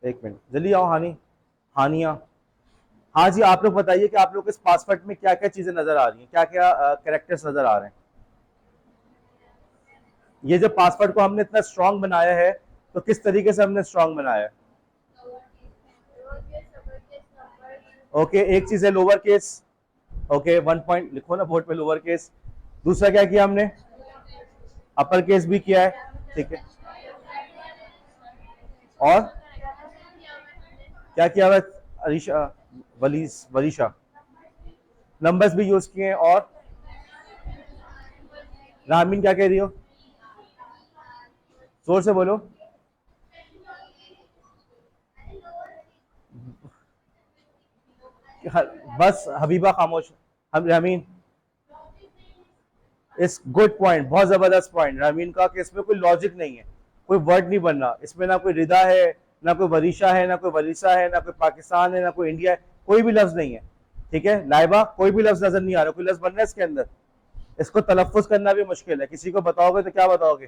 एक मिनट जल्दी आओ। हानिया, हाँ जी, आप लोग बताइए कि आप लोग इस पासवर्ड में क्या क्या चीजें नजर आ रही हैं, क्या क्या कैरेक्टर्स नजर आ रहे हैं। ये जो पासवर्ड को हमने इतना स्ट्रांग बनाया है, तो किस तरीके से हमने स्ट्रांग बनाया है? ओके, एक चीज है लोअर केस, ओके 1 पॉइंट लिखो ना बोर्ड पे, लोअर केस। दूसरा क्या किया हमने? अपर केस भी किया है, ठीक है। और क्या किया हुआ? अरीशा, वरीशा, नंबर्स भी यूज किए हैं। और रामीन क्या कह रही हो? जोर से बोलो। बस हबीबा खामोश। हम रामीन, इस गुड पॉइंट, बहुत जबरदस्त पॉइंट रामीन का, कि इसमें कोई लॉजिक नहीं है, कोई वर्ड नहीं बन रहा इसमें, ना कोई रिदा है, ना कोई वरीशा है, ना कोई वरीसा है, ना कोई पाकिस्तान है, ना कोई इंडिया है, कोई भी लफ्ज नहीं है। ठीक है लाइबा, कोई भी लफ्ज नजर नहीं आ रहा, कोई लफ्ज बन रहा है इसके अंदर? इसको तलफ्फुज करना भी मुश्किल है, किसी को बताओगे तो क्या बताओगे?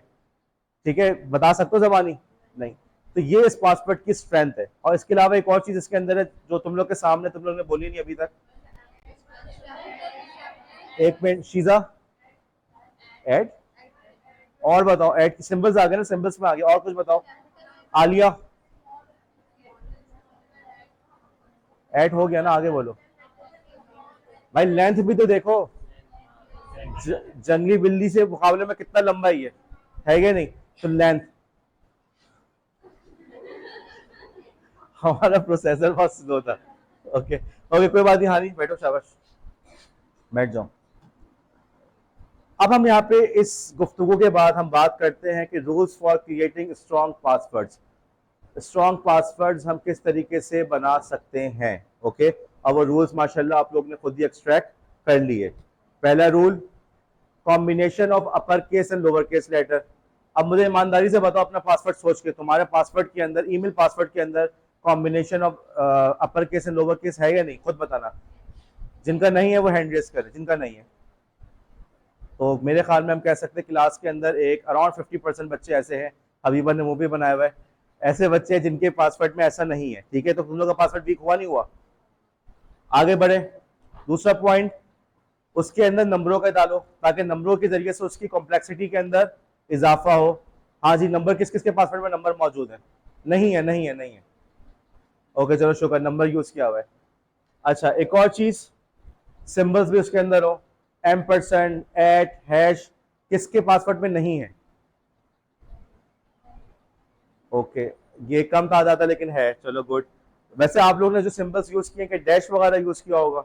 ठीक है, बता सकते हो जबानी? नहीं। तो ये इस पासवर्ड की स्ट्रेंथ है। और इसके अलावा एक और चीज इसके अंदर है जो तुम लोग के सामने, तुम लोग ने बोली नहीं अभी तक। एक मिनट शीजा, ऐड, और बताओ, ऐड की सिंबल्स आ गए ना, सिंबल्स में आ गया, और कुछ बताओ। आलिया, ऐड हो गया ना, आगे बोलो भाई। लेंथ भी तो देखो, जंगली बिल्ली से मुकाबले में कितना लंबा ही है क्या नहीं? तो लेंथ, हमारा प्रोसेसर बहुत स्लो था। ओके ओके, कोई बात नहीं, हानी बैठो, शाबाश, बैठ जाओ। अब हम यहाँ पे इस गुफ्तगू के बाद हम बात करते हैं कि rules for creating strong passwords. Strong passwords हम किस तरीके से बना सकते हैं। ओके, अब वो रूल्स माशाल्लाह आप लोग ने खुद ही एक्सट्रैक्ट कर लिए। पहला rule, combination of upper case and lower case letter. अब मुझे ईमानदारी से बताओ अपना पासवर्ड सोच के, तुम्हारे पासवर्ड के अंदर, ईमेल पासवर्ड के अंदर combination of upper case and lower case है या नहीं, खुद बताना। जिनका नहीं है वो हैंड रेज करें, जिनका नहीं है। तो मेरे ख्याल में हम कह सकते हैं क्लास के अंदर एक अराउंड 50% बच्चे ऐसे हैं, हबीबा ने मुंह भी बनाया हुआ है, ऐसे बच्चे हैं जिनके पासवर्ड में ऐसा नहीं है। ठीक है, तो तुम लोग का पासवर्ड वीक हुआ नहीं हुआ। आगे बढ़े। दूसरा पॉइंट, उसके अंदर नंबरों का डालो ताकि नंबरों के जरिए से उसकी कॉम्प्लेक्सिटी के अंदर इजाफा हो। हाँ जी, नंबर किस किस के पासवर्ड में नंबर मौजूद है? नहीं है, नहीं है, नहीं है। ओके चलो शुक्र, नंबर यूज किया हुआ है। अच्छा, एक और चीज, सिंबल्स भी उसके अंदर हो, एम्परसेंड, एट, हैश, किसके पासवर्ड में नहीं है? ओके, ये कम तादाद था लेकिन है, चलो गुड। वैसे आप लोगों ने जो सिंबल्स यूज किए कि डैश वगैरह यूज किया होगा,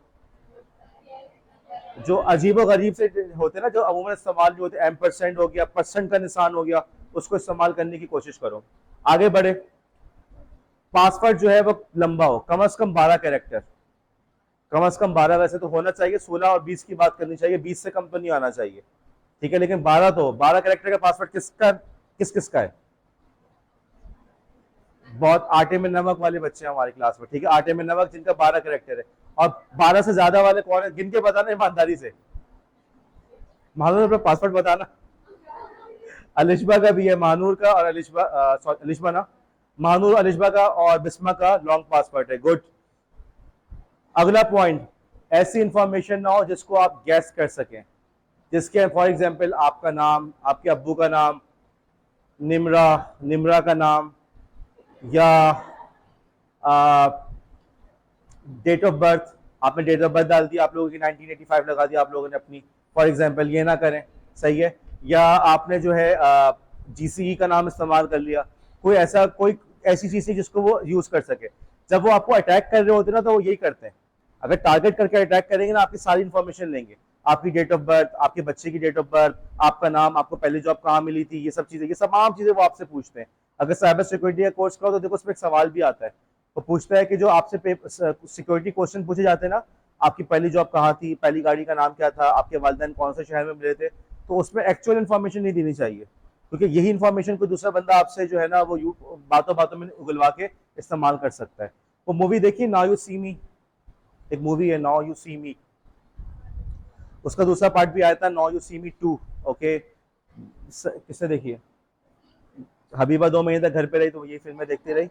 जो अजीब गरीब से होते हैं ना, जो अमूमन इस्तेमाल जो होते हैं, एम्परसेंड हो गया, परसेंट का निशान हो गया, उसको इस्तेमाल करने की कोशिश करो। आगे बढ़े। पासवर्ड जो है वो लंबा हो, कम से कम 12 कैरेक्टर, कम से कम 12। वैसे तो होना चाहिए 16 और 20 की बात करनी चाहिए, 20 से कम तो नहीं आना चाहिए। ठीक है, लेकिन 12 तो, 12 कैरेक्टर का पासवर्ड किसका, किस किसका है? बहुत आटे में नमक वाले बच्चे हैं हमारी क्लास में। ठीक है, आटे में नमक जिनका 12 कैरेक्टर है। और 12 से ज्यादा वाले कौन है, गिन के बताना ईमानदारी से। महानूर अपना पासवर्ड बताना। अलिशबा का भी है, महानूर का और अलिशबा ना, महानूर, अलिशबा का और बिस्मा का लॉन्ग पासवर्ड है। गुड। अगला पॉइंट, ऐसी इंफॉर्मेशन ना हो जिसको आप गैस कर सकें, जिसके फॉर एग्जांपल आपका नाम, आपके अब्बू का नाम, निमरा, निमरा का नाम, या डेट ऑफ बर्थ। आपने डेट ऑफ बर्थ डाल दी आप लोगों की 1985 लगा दी आप लोगों ने अपनी, फॉर एग्जांपल, ये ना करें, सही है। या आपने जो है जीसीई का नाम इस्तेमाल कर लिया, कोई ऐसा, कोई ऐसी चीज थी जिसको वो यूज कर सके। जब वो आपको अटैक कर रहे होते ना तो वो यही करते हैं, अगर टारगेट करके अटैक करेंगे ना, आपकी सारी इंफॉर्मेशन लेंगे, आपकी डेट ऑफ बर्थ, आपके बच्चे की डेट ऑफ बर्थ, आपका नाम, आपको पहली जॉब कहाँ मिली थी, ये सब चीजें, ये तमाम चीजें वो आपसे पूछते हैं। अगर साइबर सिक्योरिटी का कोर्स करो तो देखो उसमें एक सवाल भी आता है, वो पूछता है कि जो आपसे सिक्योरिटी क्वेश्चन पूछे जाते हैं ना, आपकी पहली जॉब कहाँ थी, पहली गाड़ी का नाम क्या था, आपके वालिदैन कौन से शहर में मिले थे, तो उसमें एक्चुअल इन्फॉर्मेशन नहीं देनी चाहिए, क्योंकि यही इन्फॉर्मेशन कोई दूसरा बंदा आपसे जो है ना वो बातों बातों में उगलवा के इस्तेमाल कर सकता है। वो मूवी देखिए, नाउ यू सी मी, एक मूवी है नाउ यू सी मी, उसका दूसरा पार्ट भी आया था, now you see me too. Okay, किसने देखी है? हबीबा 2 महीने तक घर पे रही तो ये फिल्में देखती रही,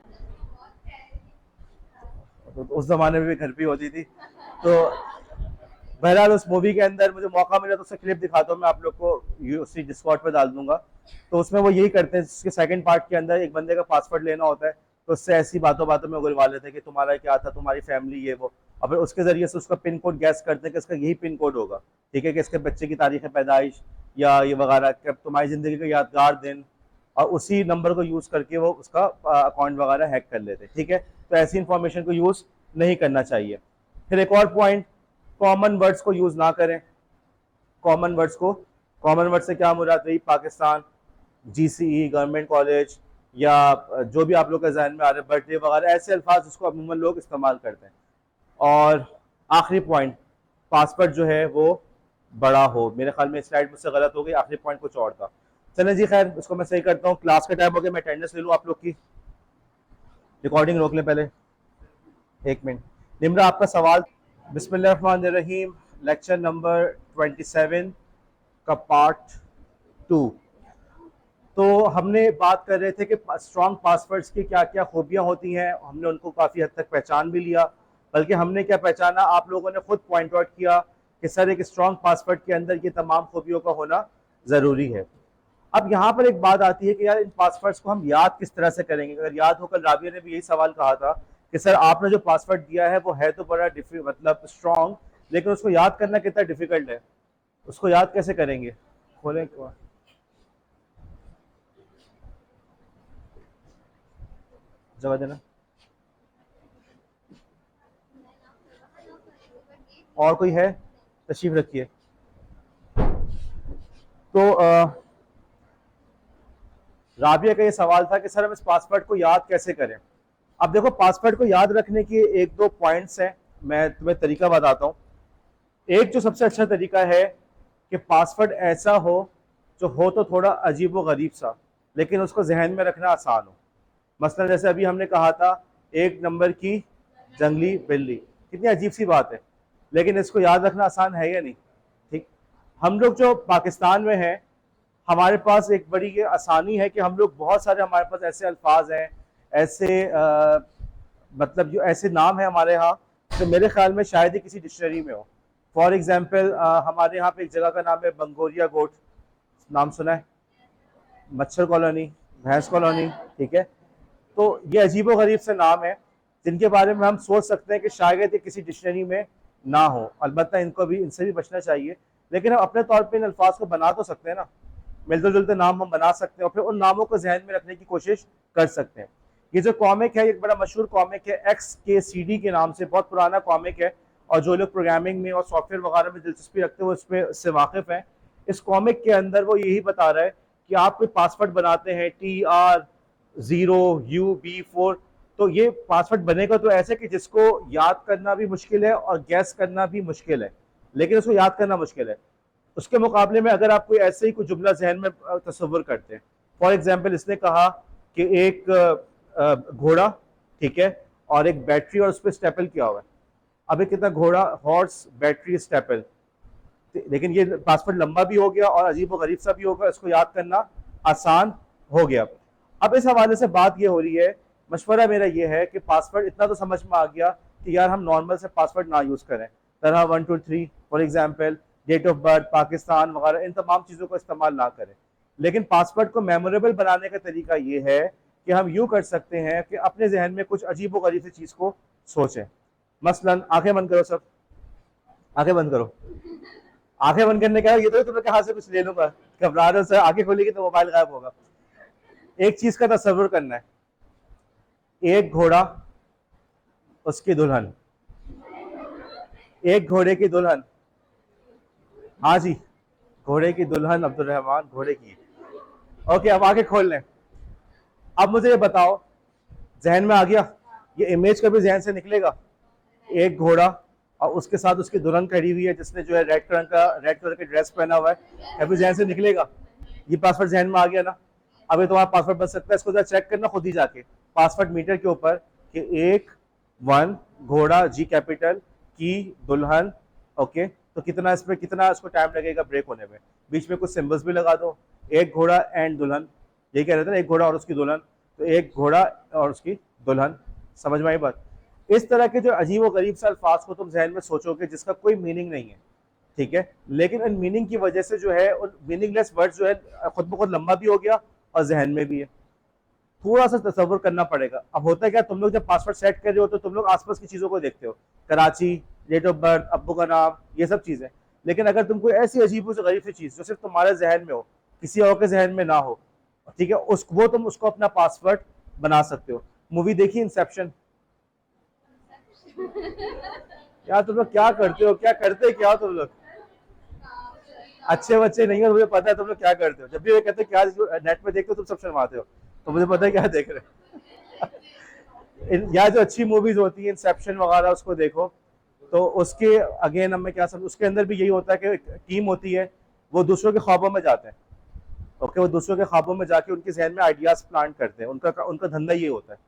तो उस जमाने में भी घर पे होती थी। तो बहरहाल उस मूवी के अंदर मुझे मौका मिला तो उसका क्लिप दिखाता हूँ मैं आप लोग को, उसी डिस्कॉर्ड पे डाल दूंगा। तो उसमें वो यही करते हैं, उसके सेकंड पार्ट के अंदर एक बंदे का पासवर्ड लेना होता है, तो उससे ऐसी बातों बातों में उगलवा लेते हैं कि तुम्हारा क्या था, तुम्हारी फैमिली, ये वो, और फिर उसके जरिए से उसका पिन कोड गैस करते हैं कि इसका यही पिन कोड होगा। ठीक है, कि इसके बच्चे की तारीख पैदाइश या ये वगैरह, तुम्हारी जिंदगी का यादगार दिन, और उसी नंबर को यूज करके वो उसका अकाउंट वगैरह हैक कर लेते हैं। ठीक है, तो ऐसी इंफॉर्मेशन को यूज नहीं करना चाहिए। फिर एक और पॉइंट, कॉमन वर्ड्स को यूज ना करें। कॉमन वर्ड्स को, कॉमन वर्ड से क्या मुराद रही, पाकिस्तान, जीसीई, गवर्नमेंट कॉलेज, या जो भी आप लोग के जहन में आ रहे हैं, बर्थडे वगैरह, ऐसे अल्फाज जिसको अमूमन लोग इस्तेमाल करते हैं। और आखिरी पॉइंट, पासवर्ड जो है वो बड़ा हो। मेरे ख्याल में स्लाइड मुझसे गलत हो गई, आखिरी पॉइंट कुछ और था। चलें जी, खैर उसको मैं सही करता हूँ। क्लास का टाइम हो गया, मैं अटेंडेंस ले लूँ आप लोग की, रिकॉर्डिंग रोक लें पहले, 1 मिनट। निम्रा आपका सवाल। बिस्मिल्लाहिर्रहमानिर्रहीम, लेक्चर नंबर 27 का पार्ट 2। तो हमने बात कर रहे थे कि स्ट्रॉन्ग पासवर्ड्स की क्या क्या खूबियां होती हैं, हमने उनको काफ़ी हद तक पहचान भी लिया, बल्कि हमने क्या पहचाना, आप लोगों ने खुद पॉइंट आउट किया कि सर एक स्ट्रॉन्ग पासवर्ड के अंदर ये तमाम खूबियों का होना ज़रूरी है। अब यहाँ पर एक बात आती है कि यार इन पासवर्ड्स को हम याद किस तरह से करेंगे। अगर याद हो, कल राबिया ने भी यही सवाल कहा था कि सर आपने जो पासवर्ड दिया है वो है तो बड़ा मतलब स्ट्रॉन्ग, लेकिन उसको याद करना कितना डिफिकल्ट है, उसको याद कैसे करेंगे? खोलें, जवाब देना। और कोई है? तशरीफ रखिए। तो राबिया का ये सवाल था कि सर हम इस पासवर्ड को याद कैसे करें। अब देखो, पासवर्ड को याद रखने की एक दो पॉइंट्स हैं, मैं तुम्हें तरीका बताता हूँ। एक जो सबसे अच्छा तरीका है कि पासवर्ड ऐसा हो जो हो तो थोड़ा अजीब व गरीब सा, लेकिन उसको जहन में रखना आसान हो। मसलन जैसे अभी हमने कहा था, एक नंबर की जंगली बिल्ली, कितनी अजीब सी बात है, लेकिन इसको याद रखना आसान है या नहीं? ठीक। हम लोग जो पाकिस्तान में हैं, हमारे पास एक बड़ी ये आसानी है कि हम लोग बहुत सारे, हमारे पास ऐसे अल्फाज हैं, ऐसे मतलब जो ऐसे नाम है हमारे यहाँ, तो मेरे ख्याल में शायद ही किसी डिक्शनरी में हो। फॉर एग्जाम्पल हमारे यहाँ पे एक जगह का नाम है बंगोरिया गोट, नाम सुना है? मच्छर कॉलोनी, भैंस कॉलोनी, ठीक है। तो ये अजीबो गरीब से नाम है जिनके बारे में हम सोच सकते हैं कि शायद ये किसी डिक्शनरी में ना हो। अलबत्ता इनको भी, इनसे भी बचना चाहिए, लेकिन हम अपने तौर पे इन अल्फाज को बना तो सकते हैं ना। मिलते जुलते नाम हम बना सकते हैं और फिर उन नामों को जहन में रखने की कोशिश कर सकते हैं। ये जो कॉमिक है, एक बड़ा मशहूर कॉमिक है, XKCD के नाम से, बहुत पुराना कॉमिक है, और जो लोग प्रोग्रामिंग में और सॉफ्टवेयर वगैरह में दिलचस्पी रखते हैं वो इससे वाकिफ है। इस कॉमिक के अंदर वो यही बता रहा है कि आप कोई पासवर्ड बनाते हैं, TR0UB4, तो ये पासवर्ड बनेगा तो ऐसे कि जिसको याद करना भी मुश्किल है और गैस करना भी मुश्किल है, लेकिन उसको याद करना मुश्किल है। उसके मुकाबले में अगर आप कोई ऐसे ही कोई जुमला जहन में तस्वुर करते हैं, फॉर एग्जाम्पल इसने कहा कि एक घोड़ा, ठीक है, और एक बैटरी और उस पर स्टेपल किया हुआ है। अब एक कितना घोड़ा, हॉर्स, बैटरी, स्टेपल, लेकिन ये पासवर्ड लंबा भी हो गया और अजीब व गरीब सा भी होगा, इसको याद करना आसान हो गया। अब इस हवाले से बात ये हो रही है, मशवरा मेरा ये है कि पासवर्ड इतना तो समझ में आ गया कि यार हम नॉर्मल से पासवर्ड ना यूज करें, तरह 123 for example, date of birth, Pakistan वगैरह, इन तमाम चीज़ों को इस्तेमाल ना करें। लेकिन पासवर्ड को मेमोरेबल बनाने का तरीका ये है कि हम यूँ कर सकते हैं कि अपने जहन में कुछ अजीब व गरीब सी चीज़ को सोचें। मसलन आंखें बंद करो सब, आंखें बंद करो। आंखें बंद करने का ये तो तुम्हें कहाँ से कुछ ले लूंगा, घबरा रहे हो सर, आंखें खोलेगी तो मोबाइल गायब होगा। एक चीज का तस्वुर करना है, एक घोड़ा, उसकी दुल्हन, एक घोड़े की दुल्हन, हाँ जी, घोड़े की दुल्हन, अब्दुल रहमान घोड़े की। ओके, अब आंखें खोल लें। अब मुझे ये बताओ, जहन में आ गया? ये इमेज कभी जहन से निकलेगा? एक घोड़ा और उसके साथ उसकी दुल्हन खड़ी हुई है जिसने जो है रेड कलर का ड्रेस पहना हुआ है, कभी जहन से निकलेगा? ये पासवर्ड जहन में आ गया ना? अभी तुम्हारा पासवर्ड बन सकता है, इसको जरा चेक करना खुद ही जाके पासवर्ड मीटर के ऊपर कि 1 घोड़ा, G कैपिटल की दुल्हन, ओके, तो कितना इस पर, कितना इसको टाइम लगेगा ब्रेक होने में। बीच में कुछ सिंबल्स भी लगा दो, एक घोड़ा एंड दुल्हन, यही कह रहे थे ना, एक घोड़ा और उसकी दुल्हन, तो एक घोड़ा और उसकी दुल्हन। समझ में आई बात? इस तरह के जो अजीब व गरीब से अल्फाज को तुम जहन में सोचोगे जिसका कोई मीनिंग नहीं है, ठीक है, लेकिन इन मीनिंग की वजह से जो है, उन मीनिंगलेस वर्ड जो है खुद ब खुद लंबा भी हो गया और जहन में भी है। थोड़ा सा तसव्वुर करना पड़ेगा। अब होता है क्या, तुम लोग जब पासवर्ड सेट कर रहे हो तो तुम लोग आसपास की चीजों को देखते हो, कराची, डेट ऑफ बर्थ, अब्बू का नाम, ये सब चीजें। लेकिन अगर तुम कोई ऐसी अजीब से गरीब सी चीज जो सिर्फ तुम्हारे जहन में हो, किसी और के जहन में ना हो, ठीक है, वो तुम उसको अपना पासवर्ड बना सकते हो। मूवी देखी इंसेप्शन? यार तुम लोग क्या करते हो, क्या करते क्या हो तुम लोग? अच्छे बच्चे नहीं हो, मुझे पता है तुम लोग क्या करते हो। जब भी वे कहते हैं क्या नेट पे देखते हो, तुम सब शर्माते हो, तो मुझे पता है क्या देख रहे हो। या जो अच्छी मूवीज होती है, इंसेप्शन वगैरह, उसको देखो, तो उसके अगेन अब मैं क्या समझ, उसके अंदर भी यही होता है कि टीम होती है, वो दूसरों के ख्वाबों में जाते हैं, ओके, वो दूसरों के ख्वाबों में जाके उनके जहन में आइडियाज प्लांट करते हैं, उनका उनका धंधा ये होता है।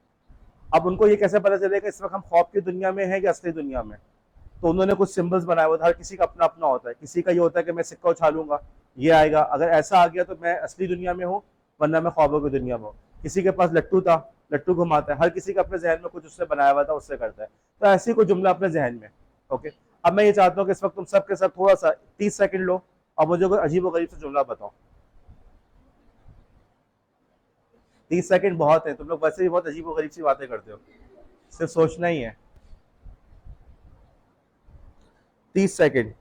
अब उनको ये कैसे पता चलेगा इस वक्त हम ख्वाब की दुनिया में है या असली दुनिया में? तो उन्होंने कुछ सिंबल्स बनाए हुए, हर किसी का अपना अपना होता है। किसी का ये होता है कि मैं सिक्का उछालूंगा, ये आएगा, अगर ऐसा आ गया तो मैं असली दुनिया में हूँ, वरना मैं ख्वाबों की दुनिया में हूँ। किसी के पास लट्टू था, लट्टू घुमाता है, हर किसी का अपने जहन में कुछ उसने बनाया हुआ था, उससे करता है। तो ऐसी कोई जुमला अपने जहन में, ओके। अब मैं ये चाहता हूँ कि इस वक्त तुम सबके साथ थोड़ा सा 30 सेकंड लो और मुझे कोई अजीब व गरीब सा जुमला बताओ। 30 सेकंड बहुत है, तुम लोग वैसे भी बहुत अजीब व गरीब सी बातें करते हो, सिर्फ सोचना ही है। 30 सेकंड।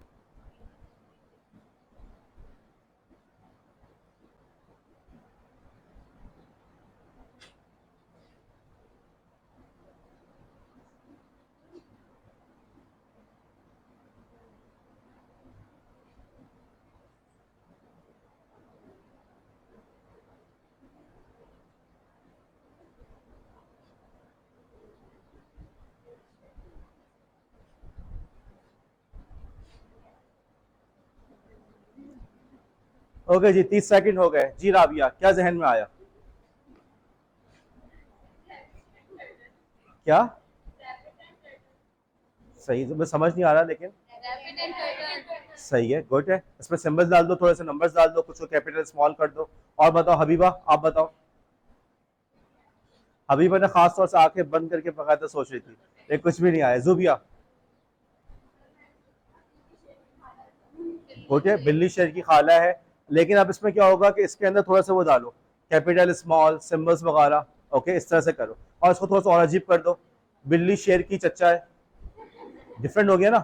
ओके जी, 30 सेकंड हो गए जी। राबिया, क्या जहन में आया? क्या सही, तो मैं समझ नहीं आ रहा, लेकिन सही है, गुड है। इसमें सिंबल्स डाल दो, थोड़े से नंबर्स डाल दो, कुछ को कैपिटल स्मॉल कर दो। और बताओ हबीबा, आप बताओ। हबीबा ने खास तौर से आंखें बंद करके बकायदा सोच रही थी, लेकिन कुछ भी नहीं आया। जुबिया, गुड है, बिल्ली शेर की खाला है। लेकिन अब इसमें क्या होगा कि इसके अंदर थोड़ा सा वो डालो, कैपिटल स्मॉल सिंबल्स वगैरह। ओके, इस तरह से करो और इसको थोड़ा सा और अजीब कर दो। बिल्ली शेर की चच्चा है, डिफरेंट हो गया ना।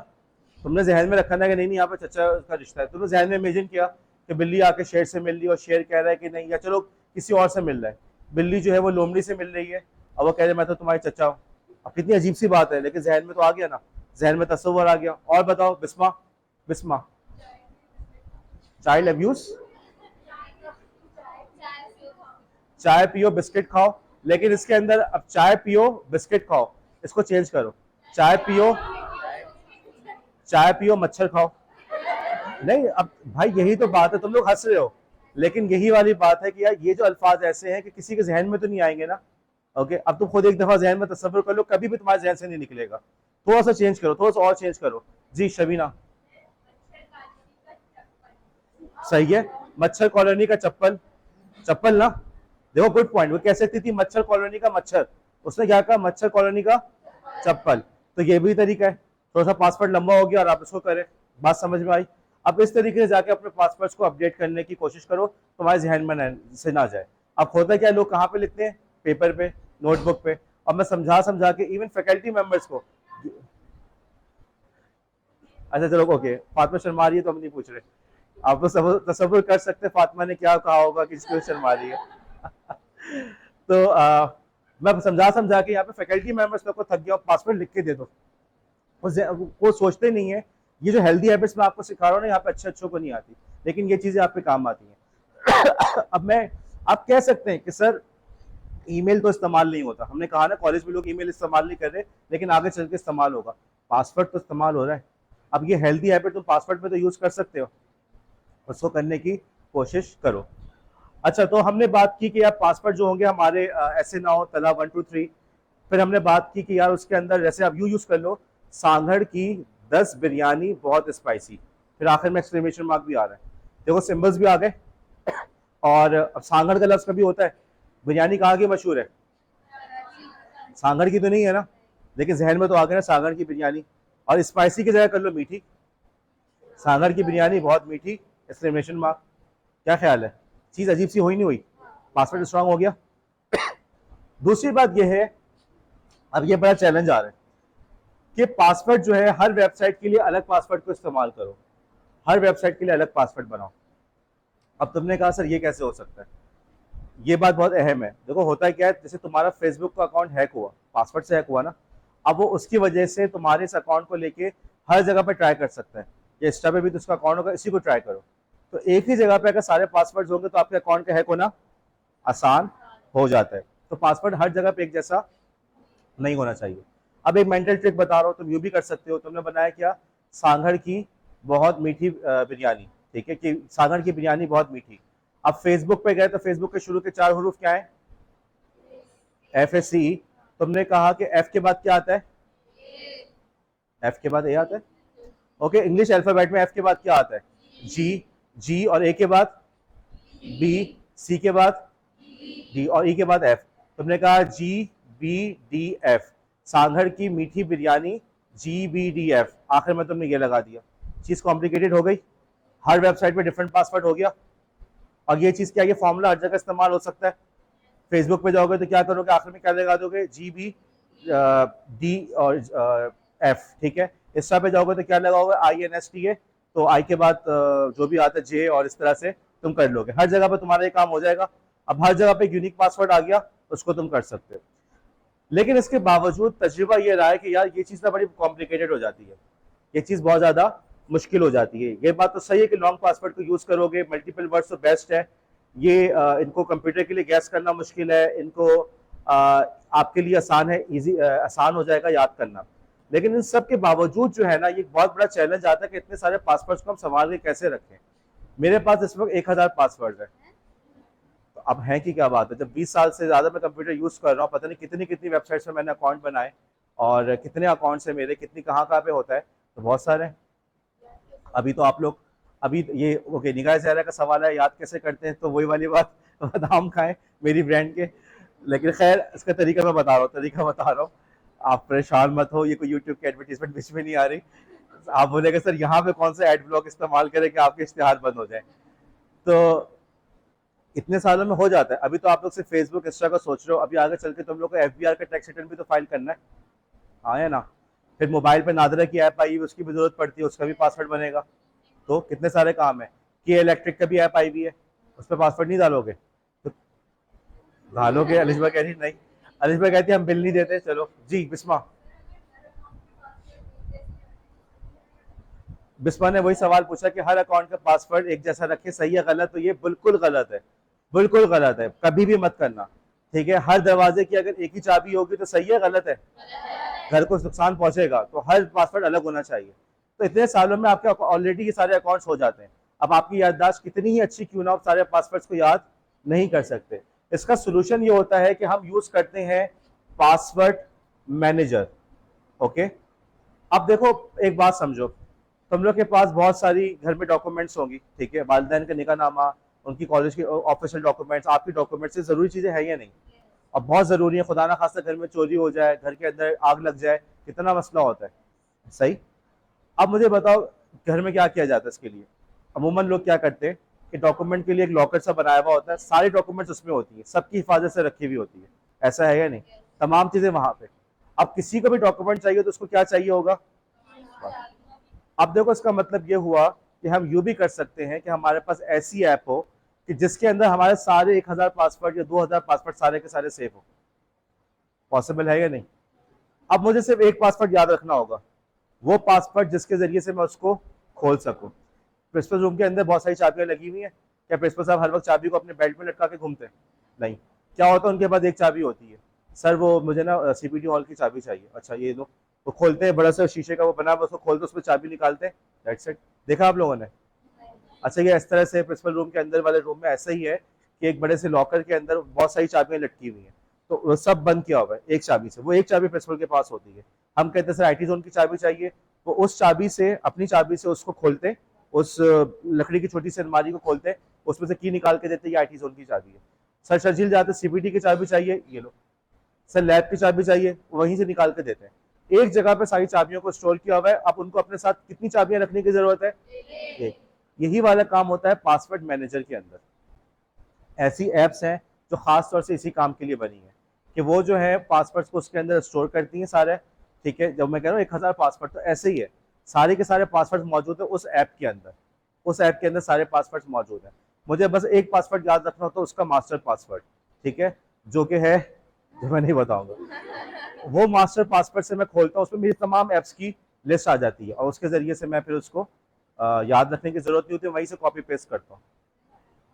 तुमने जहन में रखा ना कि नहीं नहीं यहाँ पे चचा का रिश्ता है, तुमने जहन में इमेजिन किया कि बिल्ली आके शेर से मिल रही है और शेर कह रहा है कि नहीं, या चलो किसी और से मिल रहा है। बिल्ली जो है वो लोमड़ी से मिल रही है और वो कह रहे मैं तो तुम्हारी चचा हूँ। अब कितनी अजीब सी बात है, लेकिन जहन में तो आ गया ना, जहन में तस्वर आ गया। और बताओ बिस्मा, बिस्मा, चाइल्ड अब्यूज, चाय पियो बिस्किट खाओ। लेकिन इसके अंदर अब चाय पियो बिस्किट खाओ, इसको चेंज करो। चाय पियो, चाय पियो मच्छर खाओ। नहीं, अब भाई यही तो बात है, तुम लोग हंस रहे हो, लेकिन यही वाली बात है कि यार ये जो अल्फाज ऐसे हैं कि किसी के जहन में तो नहीं आएंगे ना। ओके, अब तुम खुद एक दफा जहन में तस्वीर कर लो, कभी भी तुम्हारे जहन से नहीं निकलेगा। थोड़ा सा चेंज करो, थोड़ा सा और चेंज करो। जी शबीना, सही है, मच्छर कॉलोनी का चप्पल, चप्पल ना। देखो गुड पॉइंट, वो कह सकती थी मच्छर कॉलोनी का मच्छर, उसने क्या कहा, मच्छर कॉलोनी का चप्पल। तो ये भी तरीका है। थोड़ा सा पासवर्ड लंबा हो गया और आप इसको करें। बात समझ में आई? अब इस तरीके से जाके अपने पासवर्ड्स को अपडेट करने की कोशिश करो, तुम्हारे जहन में से ना जाए। अब होता क्या, लोग कहाँ पे लिखते हैं, पेपर पे, नोटबुक पे। और मैं समझा समझा के इवन फैकल्टी मेंबर्स को, अच्छा चलो ओके, फातिमा शर्मा रही है तो हम नहीं पूछ रहे। आप तो तसव्वुर कर सकते फातिमा ने क्या कहा होगा कि इसको शर्मा रही है। तो मैं समझा समझा के यहाँ पे फैकल्टी मेंबर्स को थक गया, पासवर्ड लिख के दे दो। वो सोचते नहीं है, ये जो हेल्दी हैबिट्स मैं आपको सिखा रहा हूँ ना, यहाँ पे अच्छे अच्छों को नहीं आती, लेकिन ये चीजें आपके काम आती हैं। अब मैं, आप कह सकते हैं कि सर ईमेल तो इस्तेमाल नहीं होता, हमने कहा ना कॉलेज में लोग ईमेल इस्तेमाल नहीं कर रहे, लेकिन आगे चल के इस्तेमाल होगा। पासवर्ड तो इस्तेमाल हो रहा है। अब ये हेल्दी हैबिट तुम पासवर्ड में तो यूज कर सकते हो, उसको करने की कोशिश करो। अच्छा, तो हमने बात की कि यार पासवर्ड जो होंगे हमारे ऐसे ना हो तला 1 2 3। फिर हमने बात की कि यार उसके अंदर जैसे आप यूज कर लो, सांगड़ की 10 बिरयानी बहुत स्पाइसी, फिर आखिर में एक्सक्लेमेशन मार्क भी आ रहा है। देखो सिंबल्स भी आ गए। और अब सांगड़ का लफ्ज कभी होता है, बिरयानी कहाँ की मशहूर है, सांगड़ की तो नहीं है ना, लेकिन जहन में तो आ गया ना सांगड़ की बिरयानी। और स्पाइसी की जगह कर लो मीठी, सांगड़ की बिरयानी बहुत मीठी, एक्सक्लेमेशन मार्क। क्या ख्याल है, चीज अजीब सी हुई नहीं हुई? पासवर्ड स्ट्रांग हो गया। दूसरी बात यह है, अब ये बड़ा चैलेंज आ रहा है कि पासवर्ड जो है हर वेबसाइट के लिए अलग पासवर्ड को इस्तेमाल करो, हर वेबसाइट के लिए अलग पासवर्ड बनाओ। अब तुमने कहा सर ये कैसे हो सकता है, ये बात बहुत अहम है। देखो होता है क्या है, जैसे तुम्हारा फेसबुक का अकाउंट हैक हुआ, पासवर्ड से हैक हुआ ना, अब वो उसकी वजह से तुम्हारे इस अकाउंट को लेके हर जगह पे ट्राई कर सकता है। या इंस्टा पे भी तो उसका अकाउंट होगा, इसी को ट्राई करो। तो एक ही जगह पे अगर सारे पासवर्ड होंगे तो आपके अकाउंट का हैक होना आसान हो जाता है। तो पासवर्ड हर जगह पे एक जैसा नहीं होना चाहिए। अब एक मेंटल ट्रिक बता रहा हूँ, तुम यूं भी कर सकते हो। तुमने बनाया क्या, सांगड़ की बहुत मीठी बिरयानी, ठीक है, कि सांगड़ की बिरयानी बहुत मीठी। अब फेसबुक पे गए तो फेसबुक के शुरू के 4 हरूफ क्या है, FACE। तुमने कहा कि F के बाद क्या आता है, F के बाद A आता है। ओके, इंग्लिश अल्फाबेट में F के बाद क्या आता है, G और A के बाद B, C के बाद D और E के बाद F। तुमने कहा GBDF, सांभर की मीठी बिरयानी GBDF, आखिर में तुमने ये लगा दिया। चीज कॉम्प्लिकेटेड हो गई, हर वेबसाइट पे डिफरेंट पासवर्ड हो गया। और ये चीज क्या, ये फॉर्मूला हर जगह इस्तेमाल हो सकता है। फेसबुक पे जाओगे तो क्या करोगे, आखिर में क्या लगा दोगे, GB, D और F, ठीक है। इंस्टा पे जाओगे तो क्या लगाओगे, INSTA, तो I के बाद जो भी आता है J, और इस तरह से तुम कर लोगे। हर जगह पे तुम्हारा ये काम हो जाएगा। अब हर जगह पे यूनिक पासवर्ड आ गया, उसको तुम कर सकते हो। लेकिन इसके बावजूद तजुर्बा ये रहा है कि यार ये चीज ना बड़ी कॉम्प्लिकेटेड हो जाती है, ये चीज बहुत ज्यादा मुश्किल हो जाती है। ये बात तो सही है कि लॉन्ग पासवर्ड को यूज करोगे, मल्टीपल वर्ड्स तो बेस्ट है। ये इनको कंप्यूटर के लिए गैस करना मुश्किल है, इनको आपके लिए आसान है, इजी आसान हो जाएगा याद करना। लेकिन इन सब के बावजूद जो है ना, ये बहुत बड़ा चैलेंज आता है कि इतने सारे पासवर्ड्स को हम संभाल के कैसे रखें। मेरे पास इस वक्त 1000 पासवर्ड है। तो अब है कि क्या बात है, जब 20 साल से ज़्यादा मैं कंप्यूटर यूज़ कर रहा हूँ, पता नहीं कितनी कितनी वेबसाइट्स में मैंने अकाउंट बनाए, और कितने अकाउंट्स है मेरे, कितनी कहाँ कहाँ पे होता है, तो बहुत सारे हैं। अभी तो आप लोग, अभी ये ओके, निगाह ज़ाहिरा का सवाल है याद कैसे करते हैं, तो वही वाली बात, बादाम खाएं मेरी ब्रांड के। लेकिन खैर इसका तरीका मैं बता रहा हूँ, तरीका बता रहा हूँ, आप परेशान मत हो, ये कोई यूट्यूब की एडवर्टीजमेंट बीच में नहीं आ रही। आप बोलेंगे सर यहाँ पे कौन सा एड ब्लॉक इस्तेमाल करें कि आपके इश्तिहार बंद हो जाए, तो इतने सालों में हो जाता है। अभी तो आप लोग सिर्फ फेसबुक इंस्टा का सोच रहे हो, अभी आगे चल के तुम लोग को एफबीआर का टैक्स रिटर्न भी तो फाइल करना है। हाँ है ना। फिर मोबाइल पे नादरा की ऐप आई हुई, उसकी भी जरूरत पड़ती है, उसका भी पासवर्ड बनेगा। तो कितने सारे काम है कि इलेक्ट्रिक का भी ऐप आई हुई है, उस पर पासवर्ड नहीं डालोगे तो डालोगे। अलिश भाई कह रही नहीं, अलिश भाई कहती है हम बिल नहीं देते। चलो जी बिस्मा, बिस्मा ने वही सवाल पूछा कि हर अकाउंट का पासवर्ड एक जैसा रखे, सही है गलत, तो ये बिल्कुल गलत है, बिल्कुल गलत है, कभी भी मत करना। ठीक है, हर दरवाजे की अगर एक ही चाबी होगी तो सही है गलत है, घर को नुकसान पहुंचेगा, तो हर पासवर्ड अलग होना चाहिए। तो इतने सालों में आपके ऑलरेडी ये सारे अकाउंट्स हो जाते हैं। अब आपकी याददाश्त कितनी ही अच्छी क्यों ना हो, सारे पासवर्ड्स को याद नहीं कर सकते। इसका सोल्यूशन ये होता है कि हम यूज करते हैं पासवर्ड मैनेजर। ओके, अब देखो एक बात समझो, तुम लोग के पास बहुत सारी घर में डॉक्यूमेंट्स होंगी, ठीक है, वालिदैन का निकाहनामा, उनकी कॉलेज की ऑफिशियल डॉक्यूमेंट्स, आपकी डॉक्यूमेंट्स, जरूरी चीजें हैं या नहीं? अब बहुत जरूरी है, खुदा ना खास्ता घर में चोरी हो जाए, घर के अंदर आग लग जाए, कितना मसला होता है। सही। अब मुझे बताओ घर में क्या किया जाता है इसके लिए? अमूमन लोग क्या करते हैं कि डॉक्यूमेंट के लिए एक लॉकर सा बनाया हुआ होता है, सारी डॉक्यूमेंट्स उसमें होती है, सबकी हिफाजत से रखी हुई होती है। ऐसा है या नहीं? तमाम चीजें वहां पे। अब किसी को भी डॉक्यूमेंट चाहिए तो उसको क्या चाहिए होगा? अब देखो इसका मतलब ये हुआ कि हम यूं भी कर सकते हैं कि हमारे पास ऐसी ऐप हो कि जिसके अंदर हमारे सारे 1000 पासवर्ड या 2000 पासवर्ड सारे के सारे सेफ हो। पॉसिबल है या नहीं? अब मुझे सिर्फ एक पासवर्ड याद रखना होगा, वो पासवर्ड जिसके जरिए से मैं उसको खोल सकूं। प्रिंसिपल रूम के अंदर बहुत सारी चाबियां लगी हुई हैं, क्या प्रिंसिपल साहब हर वक्त चाबी को अपने बेल्ट में लटका के घूमते हैं? नहीं। क्या होता है, उनके पास एक चाबी होती है, सर वो मुझे ना सीपीटी हॉल की चाबी चाहिए, अच्छा ये लो, वो खोलते हैं, बड़ा सा शीशे का वो बना, उसको खोलते उसमें चाबी निकालते हैं, दैट्स इट। देखा आप लोगों ने? अच्छा, ये इस तरह से प्रिंसिपल रूम के अंदर वाले रूम में ऐसा ही है कि एक बड़े से लॉकर के अंदर बहुत सारी चाबियां लटकी हुई हैं, तो वो सब बंद किया हुआ है एक चाबी से, वो एक चाबी प्रिंसिपल के पास होती है। हम कहते हैं सर आईटी जोन की चाबी चाहिए, वो उस चाबी से, अपनी चाबी से उसको खोलते, उस लकड़ी की छोटी सी अलमारी को खोलते, उसमें से की निकाल के देते, ये आईटी जोन की चाबी है। सर शर्जील जाते, सीपीटी की चाबी चाहिए, ये लो। सर लैब की चाबी चाहिए, वहीं से निकाल के देते हैं। एक जगह पे सारी चाबियों को स्टोर किया हुआ है। अब उनको अपने साथ कितनी चाबियां रखने की जरूरत है? एक। यही वाला काम होता है पासवर्ड मैनेजर के अंदर। ऐसी एप्स हैं जो खास तौर से इसी काम के लिए बनी है कि वो जो है पासवर्ड्स को उसके अंदर स्टोर करती हैं सारे। ठीक है, जब मैं कह रहा हूँ 1000 पासवर्ड, तो ऐसे ही है, सारे के सारे पासवर्ड मौजूद है उस ऐप के अंदर, उस ऐप के अंदर सारे पासवर्ड मौजूद हैं। मुझे बस एक पासवर्ड याद रखना होता है, उसका मास्टर पासवर्ड, ठीक है, जो कि है, जो मैं नहीं बताऊंगा। वो मास्टर पासवर्ड से मैं खोलता हूँ, उसमें मेरी तमाम ऐप्स की लिस्ट आ जाती है, और उसके जरिए से मैं फिर उसको याद रखने की जरूरत नहीं होती, वहीं से कॉपी पेस्ट करता हूँ।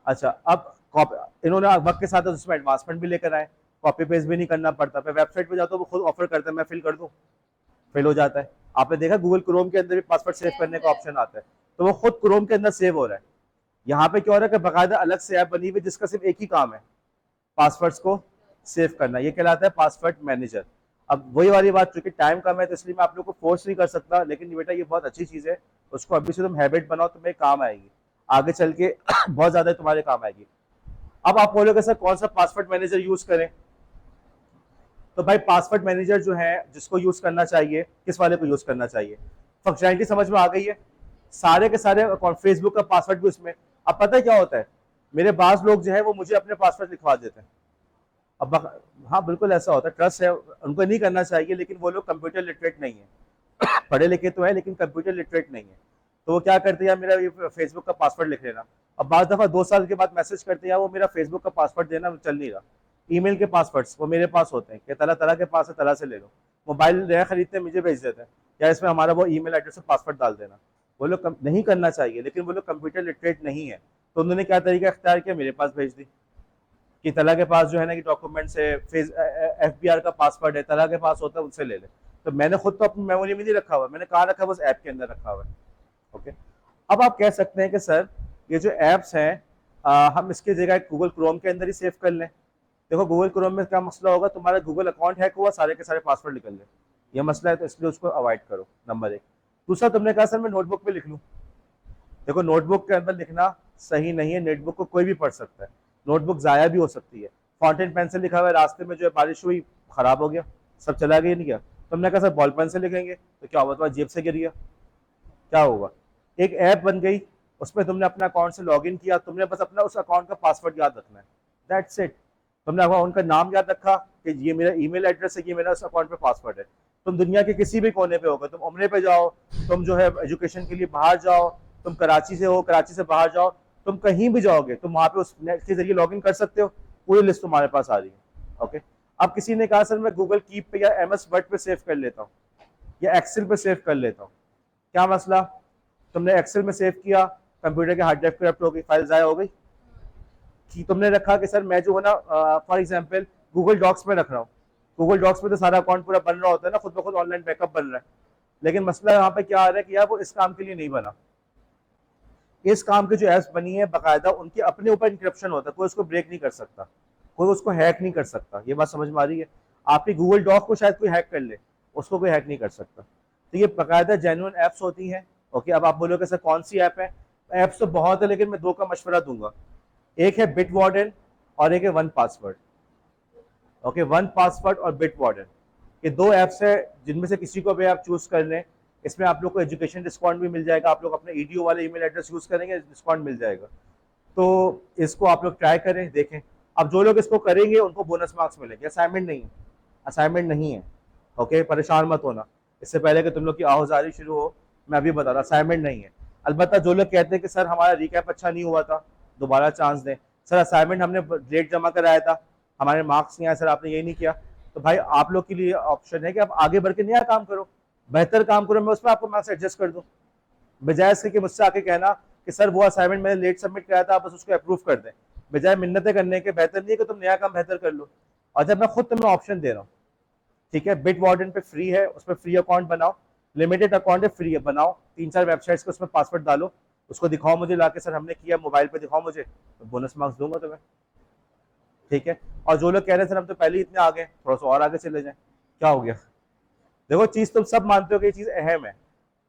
अच्छा, अब इन्होंने वक्त के साथ उसमें एडवांसमेंट भी लेकर आए, कॉपी पेस्ट भी नहीं करना पड़ता। फिर वेबसाइट पे जाता हूँ, वो खुद ऑफर करता है मैं फिल कर दूँ, फिल हो जाता है। आपने देखा गूगल क्रोम के अंदर भी पासवर्ड सेव करने का ऑप्शन आता है, तो वो खुद क्रोम के अंदर सेव हो रहा है। यहाँ पे क्या हो रहा है कि बाकायदा अलग से ऐप बनी हुई जिसका सिर्फ एक ही काम है, पासवर्ड्स को सेव करना, ये कहलाता है पासवर्ड मैनेजर। अब वही वाली बात, चूंकि टाइम कम है तो इसलिए मैं आप लोग को फोर्स नहीं कर सकता, लेकिन बेटा ये बहुत अच्छी चीज है, उसको अभी से तुम हैबिट बनाओ, तुम्हें काम आएगी आगे चल के बहुत ज्यादा तुम्हारे काम आएगी। अब आप बोलोगे सर कौन सा पासवर्ड मैनेजर यूज करें? तो भाई पासवर्ड मैनेजर जो है जिसको यूज करना चाहिए, किस वाले को यूज करना चाहिए? फंक्शनैलिटी समझ में आ गई है, सारे के सारे फेसबुक का पासवर्ड भी उसमें। अब पता है क्या होता है, मेरे बाज लोग जो है वो मुझे अपने पासवर्ड लिखवा देते हैं। अब हाँ बिल्कुल ऐसा होता है, ट्रस्ट है, उनको नहीं करना चाहिए, लेकिन वो लोग कंप्यूटर लिटरेट नहीं है, पढ़े लिखे तो है लेकिन कंप्यूटर लिटरेट नहीं है, तो वो क्या करते हैं, मेरा ये फेसबुक का पासवर्ड लिख लेना। अब बाद दफा 2 साल के बाद मैसेज करते हैं, वो मेरा फेसबुक का पासवर्ड देना चल नहीं रहा। ईमेल के पासवर्ड्स वो मेरे पास होते हैं कि तला तला के पास है, तला से ले लो। मोबाइल नया खरीदते मुझे भेज देते हैं, या इसमें हमारा वो ईमेल एड्रेस से पासवर्ड डाल देना। वो लोग नहीं करना चाहिए, लेकिन वो लोग कंप्यूटर लिटरेट नहीं है, तो उन्होंने क्या तरीका अख्तियार किया, मेरे पास भेज दी कि तला के पास जो है ना कि डॉक्यूमेंट्स है, एफबीआर का पासवर्ड है, तला के पास होता है, उनसे ले ले। तो मैंने खुद तो अपनी मेमोरी में नहीं रखा हुआ, मैंने कहाँ रखा, बस ऐप के अंदर रखा हुआ है। ओके। अब आप कह सकते हैं कि सर ये जो ऐप्स हैं हम इसकी जगह गूगल क्रोम के अंदर ही सेव कर लें। देखो गूगल क्रोम में क्या मसला होगा, तुम्हारा गूगल अकाउंट हैक हुआ, सारे के सारे पासवर्ड निकल गए, ये मसला है, तो इसलिए उसको अवॉइड करो, नंबर एक। दूसरा, तुमने कहा सर मैं नोटबुक में लिख लूँ। देखो नोटबुक के अंदर लिखना सही नहीं है, नोटबुक को कोई भी पढ़ सकता है, नोटबुक ज़ाया भी हो सकती है। फाउंटेन पेन से लिखा हुआ है, रास्ते में जो है बारिश हुई, खराब हो गया, सब चला गया, नहीं गया। तुमने कहा सर बॉल पेन से लिखेंगे, तो क्या हुआ, तुम्हारी जेब से गिर गया, क्या होगा। एक ऐप बन गई, उसमें तुमने अपना अकाउंट से लॉगिन किया, तुमने बस अपना उस अकाउंट का पासवर्ड याद रखना है, दैट्स इट। तुमने अकाउंट का नाम याद रखा कि ये मेरा ईमेल एड्रेस है, ये मेरा उस अकाउंट पे पासवर्ड है। तुम दुनिया के किसी भी कोने पे होगा, तुम उम्रे पे जाओ, तुम जो है एजुकेशन के लिए बाहर जाओ, तुम कराची से हो, कराची से बाहर जाओ, तुम कहीं भी जाओगे, तुम वहां पे उस नेट के जरिए लॉगिन कर सकते हो, पूरी लिस्ट तुम्हारे पास आ रही है। ओके, अब किसी ने कहा सर मैं गूगल कीप पे या MS वर्ड पे सेव कर लेता हूँ या एक्सेल पे सेव कर लेता हूँ, क्या मसला। तुमने एक्सेल में सेव किया, कंप्यूटर के हार्ड ड्राइव करप्ट हो गई, फाइल ज़ाया हो गई। कि तुमने रखा कि सर मैं जो है ना फॉर एग्जांपल गूगल डॉक्स में रख रहा हूँ, गूगल डॉक्स में तो सारा अकाउंट पूरा बन रहा होता है ना, खुद ब खुद ऑनलाइन बैकअप बन रहा है, लेकिन मसला यहाँ पे क्या आ रहा है कि यार वो इस काम के लिए नहीं बना। इस काम की जो ऐप्स बनी है बाकायदा उनके अपने ऊपर इंक्रिप्शन होता है, कोई उसको ब्रेक नहीं कर सकता, कोई उसको हैक नहीं कर सकता, ये बात समझ में आ रही है। आपकी गूगल डॉक को शायद कोई हैक कर ले, उसको कोई हैक नहीं कर सकता। तो ये बाकायदा जेन्युइन ऐप्स होती हैं। ओके, अब आप बोलोगे सर कौन सी ऐप है, ऐप्स तो बहुत है, लेकिन मैं दो का मशवरा दूंगा, एक है बिटवार्डन और एक है one password. Okay, one password और बिटवार्डन, ये दो ऐप्स है, जिनमें से किसी को भी आप चूज कर लें। इसमें आप लोग को एजुकेशन डिस्काउंट भी मिल जाएगा, आप लोग अपने EDU वाले ईमेल एड्रेस यूज करेंगे, डिस्काउंट मिल जाएगा। तो इसको आप लोग ट्राई करें, देखें। अब जो लोग इसको करेंगे उनको बोनस मार्क्स मिलेंगे, असाइनमेंट नहीं है, असाइनमेंट नहीं है। ओके, परेशान मत होना, इससे पहले कि तुम लोग की आहोजारी शुरू हो, मैं अभी बता रहा, असाइनमेंट नहीं है। अलबत्ता जो लोग कहते हैं कि सर हमारा रिकैप अच्छा नहीं हुआ था, दोबारा चांस दें, सर असाइनमेंट हमने लेट जमा कराया था, हमारे मार्क्स नहीं आए, सर आपने यही नहीं किया, तो भाई आप लोग के लिए ऑप्शन है कि आप आगे बढ़ के नया काम करो, बेहतर काम करो, मैं उसमें आपको मार्क्स एडजस्ट कर दूं, बजाय इसके कि मुझसे आके कहना कि सर वो असाइनमेंट मैंने लेट सबमिट कराया था, आप बस उसको अप्रूव कर दें। बजाय मिन्नतें करने के बेहतर नहीं है कि तुम नया काम बेहतर कर लो। और जब मैं खुद तुम्हें ऑप्शन दे रहा हूँ, ठीक है, बिटवार्डन पे फ्री है, उसमें फ्री अकाउंट बनाओ, लिमिटेड अकाउंट है, फ्री है, बनाओ 3-4 वेबसाइट्स के उसमें पासवर्ड डालो, उसको दिखाओ मुझे लाके, सर हमने किया, मोबाइल पे दिखाओ मुझे, तो बोनस मार्क्स दूंगा तुम्हें, ठीक है। और जो लोग कह रहे हैं सर हम तो पहले ही इतने आगे, थोड़ा सा और आगे चले जाएं, क्या हो गया। देखो चीज तुम सब मानते हो कि ये चीज अहम है,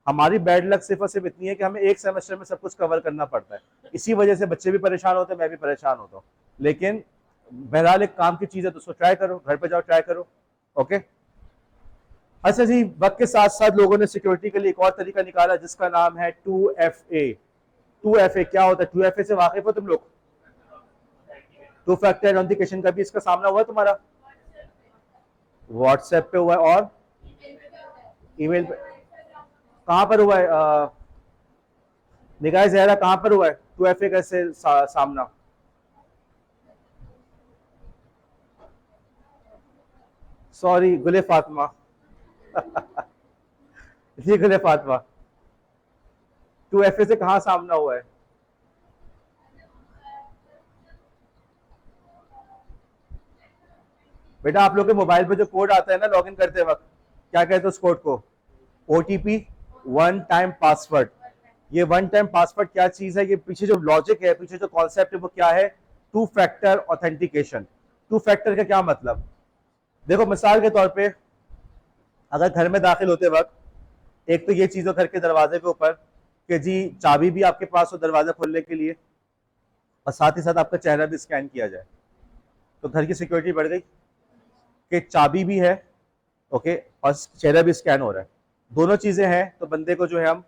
हमारी बैड लक सिर्फ और सिर्फ इतनी है कि हमें एक सेमेस्टर में सब कुछ कवर करना पड़ता है, इसी वजह से बच्चे भी परेशान होते हैं, मैं भी परेशान होता हूँ। लेकिन बहरहाल एक काम की चीज है, तो उसको ट्राई करो, घर पे जाओ ट्राई करो। ओके, अच्छा जी, वक्त के साथ साथ लोगों ने सिक्योरिटी के लिए एक और तरीका निकाला जिसका नाम है 2FA। 2FA क्या होता है, 2FA से वाकिफ हो तुम लोग, टू फैक्टर ऑथेंटिकेशन का भी इसका सामना हुआ तुम्हारा, व्हाट्सएप पे हुआ है और ईमेल पे, कहां पर हुआ है निगाह ज़हरा, कहां पर हुआ है 2FA का से सामना। सॉरी गुले फातिमा जी गुले फातिमा, 2FA से कहां सामना हुआ है। बेटा आप लोग के मोबाइल पे जो कोड आता है ना लॉगिन करते वक्त, क्या कहते हैं उस कोड को, OTP, वन टाइम पासवर्ड। ये वन टाइम पासवर्ड क्या चीज है, ये पीछे जो लॉजिक है, पीछे जो कॉन्सेप्ट है वो क्या है, 2 फैक्टर ऑथेंटिकेशन। 2 फैक्टर का क्या मतलब, देखो मिसाल के तौर पे अगर घर में दाखिल होते वक्त एक तो ये चीज हो घर के दरवाजे के ऊपर कि जी चाबी भी आपके पास हो दरवाजा खोलने के लिए, और साथ ही साथ आपका चेहरा भी स्कैन किया जाए, तो घर की सिक्योरिटी बढ़ गई कि चाबी भी है, ओके, और चेहरा भी स्कैन हो रहा है, दोनों चीजें हैं, तो बंदे को जो है हम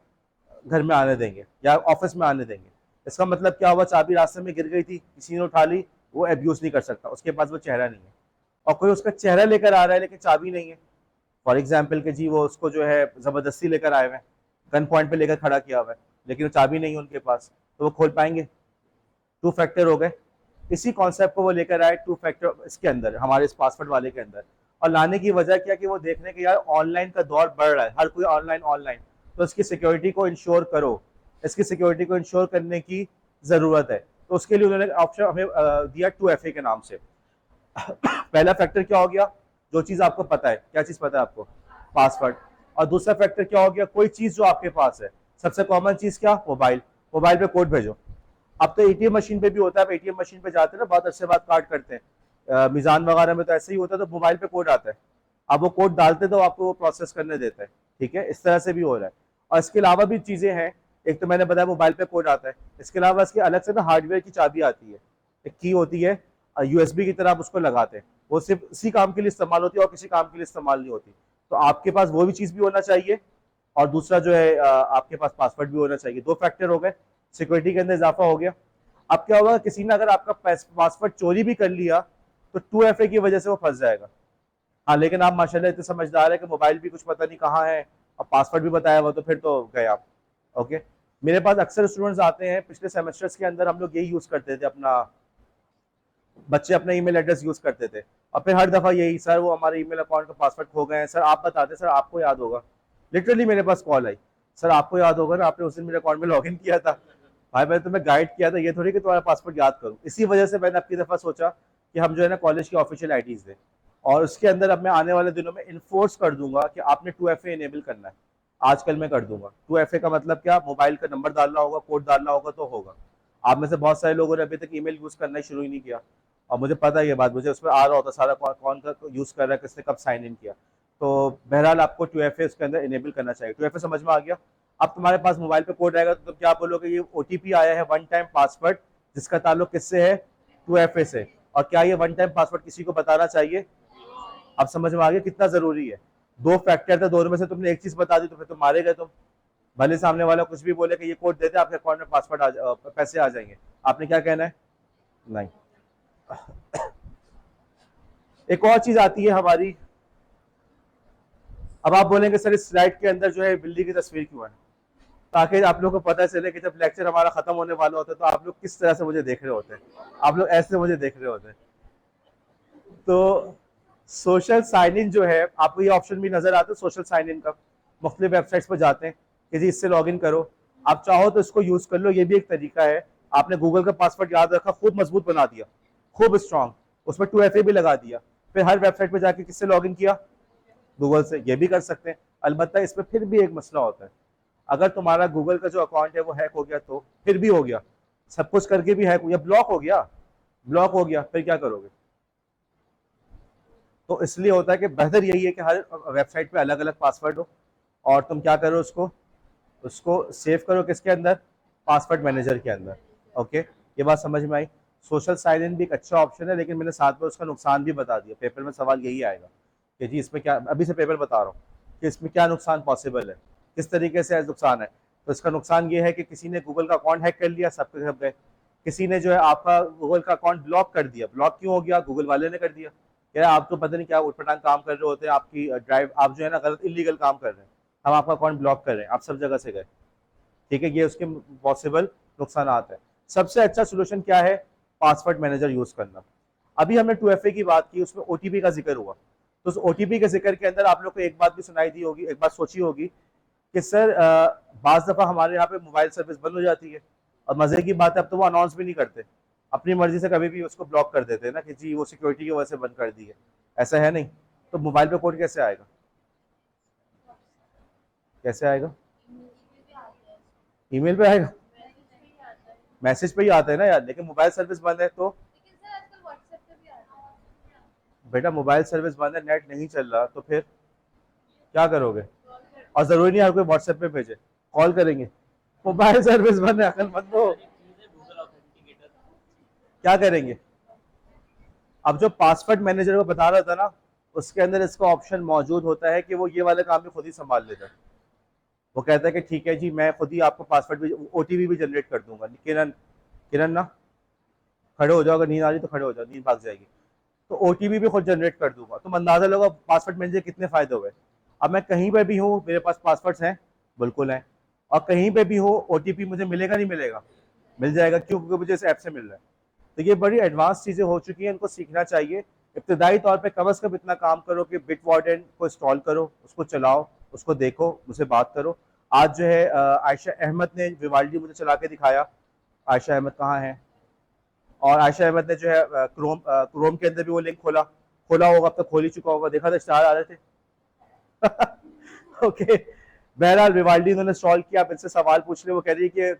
घर में आने देंगे या ऑफिस में आने देंगे। इसका मतलब क्या हुआ, चाबी रास्ते में गिर गई थी, किसी ने उठा ली, वो अब्यूज नहीं कर सकता, उसके पास वो चेहरा नहीं है। और कोई उसका चेहरा लेकर आ रहा है लेकिन चाबी नहीं है, फॉर एग्जाम्पल के जी वो उसको जो है जबरदस्ती लेकर आए हुए हैं, गन पॉइंट पे लेकर खड़ा किया हुआ है, लेकिन वो चाबी नहीं है उनके पास, तो वो खोल पाएंगे, 2 फैक्टर हो गए। इसी कॉन्सेप्ट को वो लेकर आए 2 फैक्टर इसके अंदर, हमारे इस पासवर्ड वाले के अंदर। और लाने की वजह क्या कि वो देखने के यार ऑनलाइन का दौर बढ़ रहा है, हर कोई ऑनलाइन ऑनलाइन, तो इसकी सिक्योरिटी को इंश्योर करो, इसकी सिक्योरिटी को इंश्योर करने की ज़रूरत है। तो उसके लिए उन्होंने ऑप्शन हमें दिया 2FA के नाम से। पहला फैक्टर क्या हो गया, जो चीज़ आपको पता है, क्या चीज़ पता है आपको, पासवर्ड। और दूसरा फैक्टर क्या हो गया, कोई चीज़ जो आपके पास है, सबसे कॉमन चीज़ क्या, मोबाइल, मोबाइल पे कोड भेजो, अब तो एटीएम मशीन पे भी होता है, आप एटीएम मशीन पे जाते हैं ना, बहुत अच्छे बात कार्ड करते हैं, मीज़ान वगैरह में तो ऐसे ही होता है, तो मोबाइल पे कोड आता है, आप वो कोड डालते तो आपको वो प्रोसेस करने देता है। ठीक है, इस तरह से भी हो रहा है। और इसके अलावा भी चीज़ें हैं, एक तो मैंने बताया मोबाइल पे कोड आता है, इसके अलावा इसके अलग से ना हार्डवेयर की चाबी आती है, एक की होती है, यूएसबी की तरह आप उसको लगाते हैं, वो सिर्फ इसी काम के लिए इस्तेमाल होती है और किसी काम के लिए इस्तेमाल नहीं होती। तो आपके पास वो भी चीज़ भी होना चाहिए, और दूसरा जो है आपके पास पासवर्ड भी होना चाहिए। 2 फैक्टर हो गए, सिक्योरिटी के अंदर इजाफा हो गया। अब क्या होगा, किसी ने अगर आपका पासवर्ड चोरी भी कर लिया तो 2FA की वजह से वो फंस जाएगा। हाँ, लेकिन आप माशाल्लाह इतने समझदार है कि मोबाइल भी कुछ पता नहीं कहाँ है और पासवर्ड भी बताया हुआ, तो फिर तो गए आप। ओके, मेरे पास अक्सर स्टूडेंट्स आते हैं, पिछले सेमेस्टर्स के अंदर हम लोग यही यूज़ करते थे, अपना बच्चे अपना ईमेल एड्रेस यूज़ करते थे, और फिर हर दफ़ा यही, सर वो हमारे ईमेल अकाउंट का पासवर्ड खो गए हैं, सर आप बताते, सर आपको याद होगा। लिटरली मेरे पास कॉल आई, सर आपको याद होगा ना, आपने उस दिन मेरे अकाउंट में लॉगिन किया था। भाई मैंने तुम्हें गाइड किया था, ये थोड़ी कि तुम्हारा पासवर्ड याद करूँ। इसी वजह से मैंने अपनी दफ़ा सोचा कि हम जो है ना कॉलेज की ऑफिशियल आईडीज़ दें, और उसके अंदर अब मैं आने वाले दिनों में इन्फोर्स कर दूंगा कि आपने 2FA इनेबल करना है। आजकल मैं कर दूंगा। 2FA का मतलब क्या, मोबाइल का नंबर डालना होगा, कोड डालना होगा तो होगा। आप में से बहुत सारे लोगों ने अभी तक ईमेल यूज़ करना ही शुरू ही नहीं किया, और मुझे पता है ये बात, मुझे उसमें आ रहा होता सारा कौन कौन का यूज़ कर रहा है, किसने कब साइन इन किया। तो बहरहाल आपको 2FA उसके अंदर इनेबल करना चाहिए। 2FA समझ में आ गया। अब तुम्हारे पास मोबाइल पे कोड आएगा तो तुम क्या बोलोगे, ये OTP आया है, वन टाइम पासवर्ड, जिसका ताल्लुक किससे है, 2FA से। और क्या ये वन टाइम पासवर्ड किसी को बताना चाहिए? अब समझ में आ गया कितना जरूरी है। 2 फैक्टर था, दोनों में से तुमने एक चीज बता दी तो फिर तुम मारे गए। तुम भले सामने वाला कुछ भी बोले कि ये कोड देते आपके अकाउंट में पासवर्ड पैसे आ जाएंगे, आपने क्या कहना है? नहीं। एक और चीज आती है हमारी, अब आप बोलेंगे सर इस स्लाइड के अंदर जो है बिल्ली की तस्वीर क्यों है, ताकि आप लोगों को पता चले कि जब लेक्चर हमारा खत्म होने वाला होता है तो आप लोग किस तरह से मुझे देख रहे होते हैं। आप लोग ऐसे मुझे देख रहे होते हैं। तो सोशल साइन इन जो है, आपको ये ऑप्शन भी नजर आता है सोशल साइन इन का, मुख्तलिफ वेबसाइट्स पर जाते हैं कि जी इससे लॉग इन करो, आप चाहो तो इसको यूज कर लो, ये भी एक तरीका है। आपने गूगल का पासवर्ड याद रखा, खूब मजबूत बना दिया, खूब स्ट्रांग, उसमें 2FA भी लगा दिया, फिर हर वेबसाइट पे जाके किससे लॉग इन किया, गूगल से, ये भी कर सकते हैं। अलबत्ता इसमें फिर भी एक मसला होता है, अगर तुम्हारा गूगल का जो अकाउंट है वो हैक हो गया, तो फिर भी हो गया, सब कुछ करके भी हैक हो गया, ब्लॉक हो गया, ब्लॉक हो गया, फिर क्या करोगे? तो इसलिए होता है कि बेहतर यही है कि हर वेबसाइट पे अलग अलग पासवर्ड हो, और तुम क्या करो, उसको उसको सेव करो किसके अंदर, पासवर्ड मैनेजर के अंदर। ओके, ये बात समझ में आई। सोशल साइन इन भी एक अच्छा ऑप्शन है, लेकिन मैंने साथ में उसका नुकसान भी बता दिया। पेपर में सवाल यही आएगा कि जी इसमें क्या, अभी से पेपर बता रहा हूँ कि इसमें क्या नुकसान पॉसिबल है, किस तरीके से नुकसान है। तो इसका नुकसान ये है कि किसी ने गूगल का अकाउंट हैक कर लिया, सब के सब गए। किसी ने जो है आपका गूगल का अकाउंट ब्लॉक कर दिया, ब्लॉक क्यों हो गया, गूगल वाले ने कर दिया। यार आप तो पता नहीं क्या उठपटांग काम कर रहे होते हैं, आपकी ड्राइव, आप जो है ना गलत इलीगल काम कर रहे हैं, हम आपका अकाउंट ब्लॉक कर रहे हैं, आप सब जगह से गए। ठीक है, ये उसके पॉसिबल नुकसान है। सबसे अच्छा सोल्यूशन क्या है, पासवर्ड मैनेजर यूज करना। अभी हमने 2FA की बात की, उसमें OTP का जिक्र हुआ, तो उस OTP के जिक्र के अंदर आप लोग को एक बात भी सुनाई दी होगी, एक बात सोची होगी कि सर बाज दफा हमारे यहाँ पे मोबाइल सर्विस बंद हो जाती है, और मजे की बात है अब तो वो अनाउंस भी नहीं करते, अपनी मर्जी से कभी भी उसको ब्लॉक कर देते हैं ना कि जी वो सिक्योरिटी की वजह से बंद कर दी है। ऐसा है नहीं, तो मोबाइल पे कोड कैसे आएगा, कैसे आएगा? ईमेल पे आएगा, मैसेज पे ही आता है ना यार, लेकिन मोबाइल सर्विस बंद है तो। बेटा मोबाइल सर्विस बंद है, नेट नहीं चल रहा, तो फिर क्या करोगे? और जरूरी नहीं हर कोई व्हाट्सएप पे भेजे, कॉल करेंगे। मोबाइल सर्विस बंद है, अकलमंद हो, क्या करेंगे? अब जो पासवर्ड मैनेजर को बता रहा था ना, उसके अंदर इसका ऑप्शन मौजूद होता है कि वो ये वाले काम भी खुद ही संभाल लेता है। वो कहता है कि ठीक है जी, मैं खुद ही आपको पासवर्ड भी, OTP भी जनरेट कर दूंगा। किरण, किरण ना, खड़े हो जाओ, अगर नींद आ रही तो खड़े हो जाओ, नींद भाग जाएगी। तो OTP भी खुद जनरेट कर दूंगा। तुम अंदाजा लगाओ पासवर्ड मैनेजर कितने फायदे हुए। अब मैं कहीं पे भी हूँ, मेरे पास पासवर्ड्स हैं, बिल्कुल हैं, और कहीं पे भी हो OTP मुझे मिलेगा नहीं मिलेगा, मिल जाएगा, क्यों? क्योंकि मुझे इस ऐप से मिल रहा है। तो ये बड़ी एडवांस चीज़ें हो चुकी हैं, इनको सीखना चाहिए। इब्तदाई तौर पे कम से कम इतना काम करो कि बिटवार्डन को इंस्टॉल करो, उसको चलाओ, उसको देखो, मुझसे बात करो। आज जो है आयशा अहमद ने विवाल्डी मुझे चला के दिखाया। आयशा अहमद कहाँ है? और आयशा अहमद ने जो है क्रोम के अंदर भी वो लिंक खोला, खोला होगा, अब तक खोल ही चुका होगा, देखा था स्टार आ रहे थे। ओके, बहरहाल विवाल्डी उन्होंने इंस्टॉल किया। आप इनसे सवाल पूछ ले, वो कह रही है कि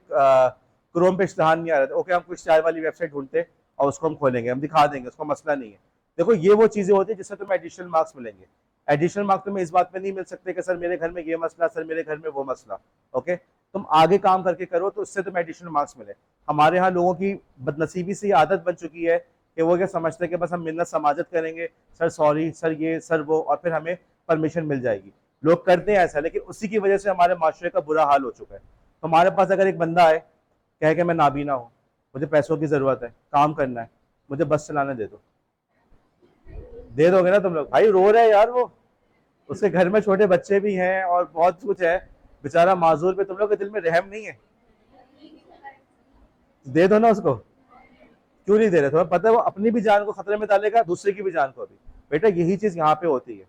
क्रोम पे इश्तहार नहीं आ रहा था, ओके हम कोई चाय वाली वेबसाइट ढूंढते और उसको हम खोलेंगे, हम दिखा देंगे, उसको मसला नहीं है। देखो ये वो चीज़ें होती है जिससे तुम्हें एडिशनल मार्क्स मिलेंगे। एडिशनल मार्क्स तुम्हें इस बात पे नहीं मिल सकते कि सर मेरे घर में ये मसला, सर मेरे घर में वो मसला। ओके, तुम आगे काम करके करो तो उससे तुम्हें एडिशनल मार्क्स मिले। हमारे यहाँ लोगों की बदनसीबी से ये आदत बन चुकी है कि वो क्या समझते हैं कि बस हम मिन्नत समाजत करेंगे, सर सॉरी, सर ये, सर वो, और फिर हमें परमिशन मिल जाएगी। लोग करते हैं ऐसा, लेकिन उसी की वजह से हमारे माशरे का बुरा हाल हो चुका है। तो हमारे पास अगर एक बंदा है, कहे कि मैं नाबीना हूँ, मुझे पैसों की ज़रूरत है, काम करना है, मुझे बस चलाने दे दोगे ना तुम लोग? भाई रो रहे हैं यार वो, उसके घर में छोटे बच्चे भी हैं और बहुत कुछ है, बेचारा माजूर पे तुम लोग के दिल में रहम नहीं है? दे दो ना उसको। क्यों नहीं दे रहे? तुम्हें पता है वो अपनी भी जान को खतरे में डालेगा, दूसरे की भी जान को भी। बेटा यही चीज यहाँ पे होती है।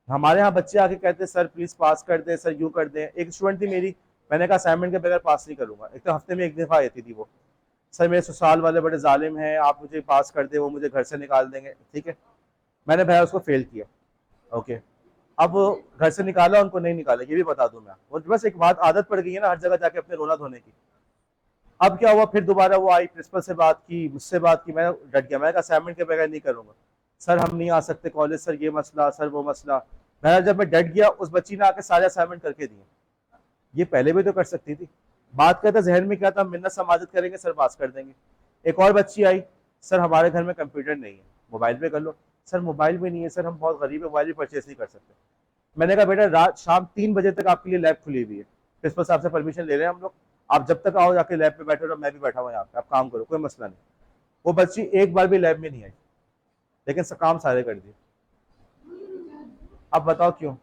हमारे यहाँ बच्चे आके कहते हैं सर प्लीज पास कर दे, सर यूँ कर दे। एक स्टूडेंट थी मेरी, मैंने कहा असाइनमेंट के बगैर पास नहीं करूंगा। एक तो हफ्ते में एक दफा आती थी वो, सर मेरे ससुराल वाले बड़े जालिम हैं, आप मुझे पास कर दे, वो मुझे घर से निकाल देंगे। ठीक है, मैंने भैया उसको फेल किया। ओके, अब घर से निकाला, उनको नहीं निकाला, ये भी बता दूं मैं। वो बस एक बात आदत पड़ गई है ना हर जगह जाके अपने रोना धोने की। अब क्या हुआ, फिर दोबारा वो आई, प्रिंसिपल से बात की, मुझसे बात की, मैं डट गया। मैंने कहा असाइनमेंट के बगैर नहीं करूंगा सर, हम नहीं आ सकते कॉलेज, सर ये मसला, सर वो मसला। मैं जब मैं डट गया, उस बच्ची ने आके सारे असाइनमेंट करके दिए। ये पहले भी तो कर सकती थी। बात करता जहन में क्या था, मिन्नत समाजत करेंगे सर पास कर देंगे। एक और बच्ची आई, सर हमारे घर में कंप्यूटर नहीं है, मोबाइल पे कर लो। सर मोबाइल भी नहीं है सर, हम बहुत गरीब है, मोबाइल भी परचेज नहीं कर सकते। मैंने कहा बेटा रात शाम 3 बजे तक आपके लिए लैब खुली हुई है, प्रिंसिपल साहब से परमिशन ले रहे हैं हम लोग, आप जब तक आओ जाके लैब पे बैठे रहो, मैं भी बैठा हुआ यहाँ पे, आप काम करो, कोई मसला नहीं। वो बच्ची एक बार भी लैब में नहीं आई, लेकिन काम सारे कर दिए। अब बताओ क्यों?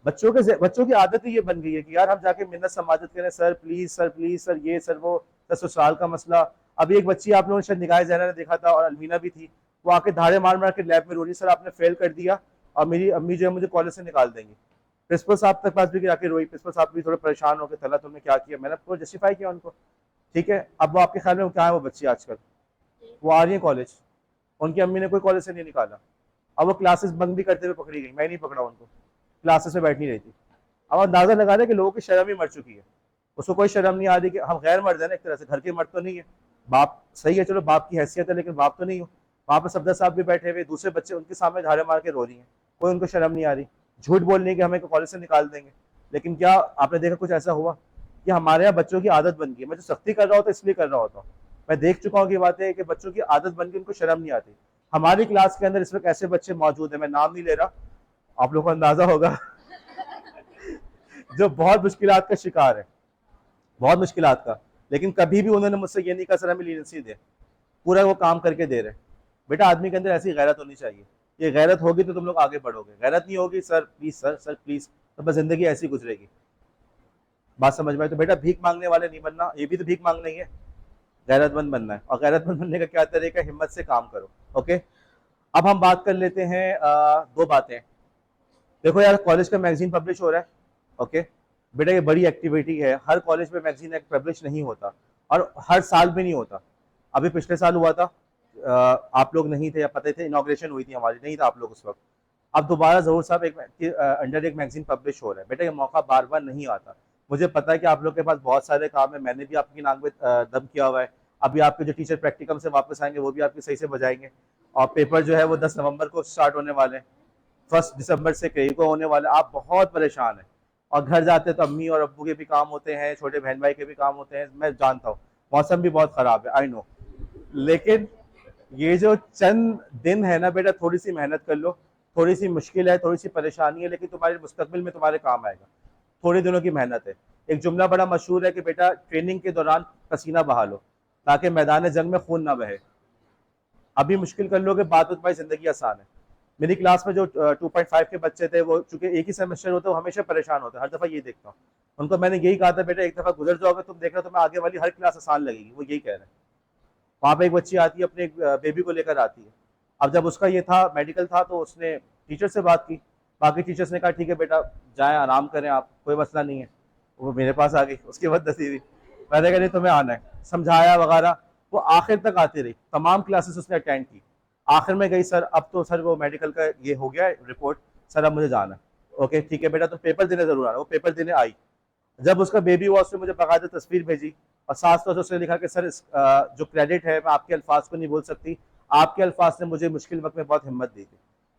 बच्चों की आदत ही ये बन गई है कि यार हम जाके मिन्नत समाजत करें, sir please, sir please, sir ये, सर वो, सर ससुराल का मसला। अभी एक बच्ची आप लोगों ने शायद निगाह जहरा ने देखा था, और अलमीना भी थी, वो आके धाड़े मार मार के लैब में रो रही, सर आपने फेल कर दिया और मेरी अम्मी जो है मुझे कॉलेज से निकाल देंगी। प्रिंसिपल साहब तक पास भी जाके रोई, प्रिंसिपल साहब भी थोड़े परेशान हो गए, तला तुमने क्या किया? मैंने पूरा जस्टिफाई किया उनको। ठीक है, अब वो आपके ख्याल में क्या है वो बच्ची आजकल? वो आ रही है कॉलेज, उनकी अम्मी ने कोई कॉलेज से नहीं निकाला। अब वो क्लासेस बंद भी करते हुए पकड़ी गई, मैं नहीं पकड़ा उनको, क्लासेस में बैठ नहीं रही थी। अब अंदाजा लगा रहे कि लोगों की शर्म ही मर चुकी है, उसको कोई शर्म नहीं आ रही कि हम गैर मर्द है ना, एक तरह से घर के मर्द तो नहीं है। बाप सही है, चलो बाप की हैसियत है, लेकिन बाप तो नहीं हो। वहाँ पे सफदर साहब भी बैठे हुए, दूसरे बच्चे उनके सामने धारे मार के रो रही हैं, कोई उनको शर्म नहीं आ रही। झूठ बोलने की हमें कॉलेज से निकाल देंगे। लेकिन क्या आपने देखा कुछ ऐसा हुआ? कि हमारे यहाँ बच्चों की आदत बन गई है। मैं जो सख्ती कर रहा होता इसलिए कर रहा होता हूँ, मैं देख चुका हूँ कि बात है कि बच्चों की आदत बन गई, उनको शर्म नहीं आती। हमारी क्लास के अंदर इस वक्त ऐसे बच्चे मौजूद हैं, मैं नाम नहीं ले रहा, आप लोगों को अंदाजा होगा जो बहुत मुश्किलात का शिकार है, बहुत मुश्किलात का। लेकिन कभी भी उन्होंने मुझसे ये नहीं कहा सर हमें लीनेंसी दे, पूरा वो काम करके दे रहे। बेटा आदमी के अंदर ऐसी गैरत होनी चाहिए, ये गैरत होगी तो तुम लोग आगे बढ़ोगे, गैरत नहीं होगी sir please, sir sir please, तो बस जिंदगी ऐसी गुजरेगी। बात समझ में आई? तो बेटा भीख मांगने वाले नहीं बनना, ये भी तो भीख मांगना ही है, गैरतमंद बनना है। और गैरतमंद बनने का क्या तरीका? हिम्मत से काम करो। ओके, अब हम बात कर लेते हैं दो बातें। देखो यार, कॉलेज का मैगजीन पब्लिश हो रहा है। ओके बेटा, ये बड़ी एक्टिविटी है, हर कॉलेज में मैगजीन पब्लिश नहीं होता, और हर साल भी नहीं होता। अभी पिछले साल हुआ था, आप लोग नहीं थे या पता थे, इनॉग्रेशन हुई थी हमारी, नहीं था आप लोग उस वक्त। अब दोबारा जहूर साहब एक अंडर एक मैगजीन पब्लिश हो रहा है। बेटा ये मौका बार बार नहीं आता, मुझे पता है कि आप लोग के पास बहुत सारे काम है, मैंने भी आपकी नाक में दम किया हुआ है। अभी आपके जो टीचर प्रैक्टिकम से वापस आएंगे वो भी आपकी सही से बजाएंगे, और पेपर जो है वो 10 नवंबर को स्टार्ट होने वाले हैं, 1 दिसंबर से कई को होने वाले। आप बहुत परेशान हैं, और घर जाते तो अम्मी और अब्बू के भी काम होते हैं, छोटे बहन भाई के भी काम होते हैं, मैं जानता हूँ, मौसम भी बहुत ख़राब है, आई नो। लेकिन ये जो चंद दिन है ना बेटा, थोड़ी सी मेहनत कर लो, थोड़ी सी मुश्किल है, थोड़ी सी परेशानी है, लेकिन तुम्हारे मुस्तकबिल में तुम्हारे काम आएगा। थोड़े दिनों की मेहनत है। एक जुमला बड़ा मशहूर है कि बेटा ट्रेनिंग के दौरान पसीना बहा लो, ताकि मैदान जंग में खून ना बहे। अभी मुश्किल कर लोगे, बाद में तुम्हारी जिंदगी आसान है। मेरी क्लास में जो 2.5 के बच्चे थे, वो चूंकि एक ही सेमेस्टर होते, वो हमेशा परेशान होते, हर दफा ये देखता हूँ उनको। मैंने यही कहा था बेटा एक दफा गुजर जाओगे, तुम देखना तुम्हें आगे वाली हर क्लास आसान लगेगी, वो यही कह रहे हैं। वहाँ पे एक बच्ची आती है, अपने बेबी को लेकर आती है। अब जब उसका ये था मेडिकल था, तो उसने टीचर से बात की, बाकी टीचर्स ने कहा ठीक है बेटा जाएं आराम करें आप, कोई मसला नहीं है। वो मेरे पास आ गई, उसके बाद दसी हुई, मैंने कहा नहीं तुम्हें आना है, समझाया वगैरह। वो आखिर तक आती रही, तमाम क्लासेस उसने अटेंड की। आखिर में गई, सर अब तो सर वो मेडिकल का ये हो गया है रिपोर्ट, सर अब मुझे जाना है। ओके ठीक है बेटा, तो पेपर देने जरूर आना। वो पेपर देने आई, जब उसका बेबी हुआ उसने मुझे बाकायदा तस्वीर भेजी, और साथ साथ उसने लिखा कि सर जो क्रेडिट है मैं आपके अल्फाज को नहीं बोल सकती, आपके अल्फाज ने मुझे मुश्किल वक्त में बहुत हिम्मत दी थी।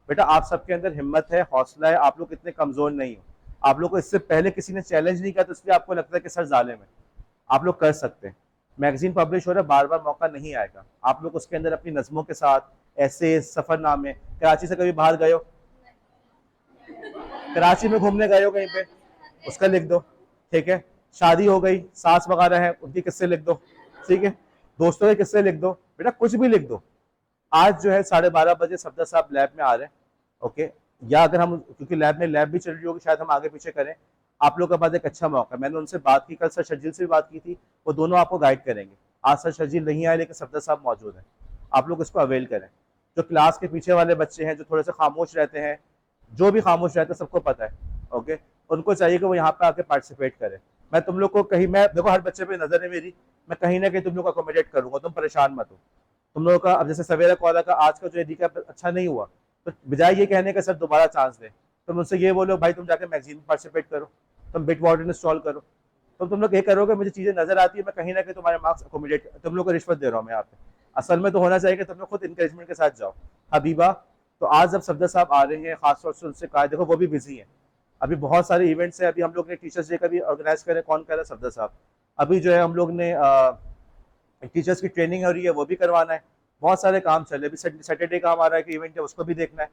बेटा आप सबके अंदर हिम्मत है, हौसला है, आप लोग इतने कमजोर नहीं हो। आप लोग को इससे पहले किसी ने चैलेंज नहीं किया तो इसलिए आपको लगता है कि सर जालिम है। आप लोग कर सकते हैं। मैगजीन पब्लिश हो रहा है, बार बार मौका नहीं आएगा। आप लोग उसके अंदर अपनी नज़मों के साथ ऐसे सफरनामे, कराची से कभी बाहर गए हो, कराची में घूमने गए हो कहीं पे, उसका लिख दो। ठीक है, शादी हो गई, सास वगैरह है, उनके किस्से लिख दो। ठीक है, दोस्तों के किस्से लिख दो, बेटा कुछ भी लिख दो। आज जो है 12:30 बजे सफदर साहब लैब में आ रहे हैं। ओके, या अगर हम, क्योंकि लैब भी चल रही होगी, शायद हम आगे पीछे करें। आप लोग के पास एक अच्छा मौका है। मैंने उनसे बात की, कल सर शर्जील से भी बात की थी, वो दोनों आपको गाइड करेंगे। आज सर शर्जील नहीं आए लेकिन सफदर साहब मौजूद हैं, आप लोग इसको अवेल करें। जो क्लास के पीछे वाले बच्चे हैं जो थोड़े से खामोश रहते हैं, जो भी खामोश रहते हैं सबको पता है, ओके, उनको चाहिए कि वो यहाँ पे आके पार्टिसिपेट करें। मैं तुम लोग को कहीं, मैं देखो हर बच्चे पे नजर है मेरी, मैं कहीं ना कहीं तुम लोग को अकोमोडेट करूंगा, तुम परेशान मत हो। तुम लोगों का अब जैसे सवेरा कॉला का आज का जो रिकैप अच्छा नहीं हुआ, तो बजाय ये कहने का सर दोबारा चांस दें, तुम मुझसे ये बोलो भाई तुम जाके मैगजीन में पार्टिसिपेट करो, तुम बिट वार्डन इंस्टॉल करो। तो तुम लोग ये करोगे, मुझे चीजें नजर आती है, मैं कहीं ना कहीं तुम्हारे मार्क्स अकोमोडेट, तुम लोग को रिश्वत दे रहा हूँ मैं यहाँ पे। असल में तो होना चाहिए कि तुम लोग खुद इंकरेजमेंट के साथ जाओ। हबीबा, तो आज जब सफदर साहब आ रहे हैं, खासतौर से उनसे कहा, देखो वो भी बिजी है, अभी बहुत सारे इवेंट्स हैं। अभी हम लोग ने टीचर्स डे का भी ऑर्गेनाइज करें, कौन कर रहा है, सफदर साहब। अभी जो है हम लोग ने टीचर्स की ट्रेनिंग हो रही है, वो भी करवाना है। बहुत सारे काम चल रहे, अभी सैटरडे का हमारा एक इवेंट है, उसको भी देखना है।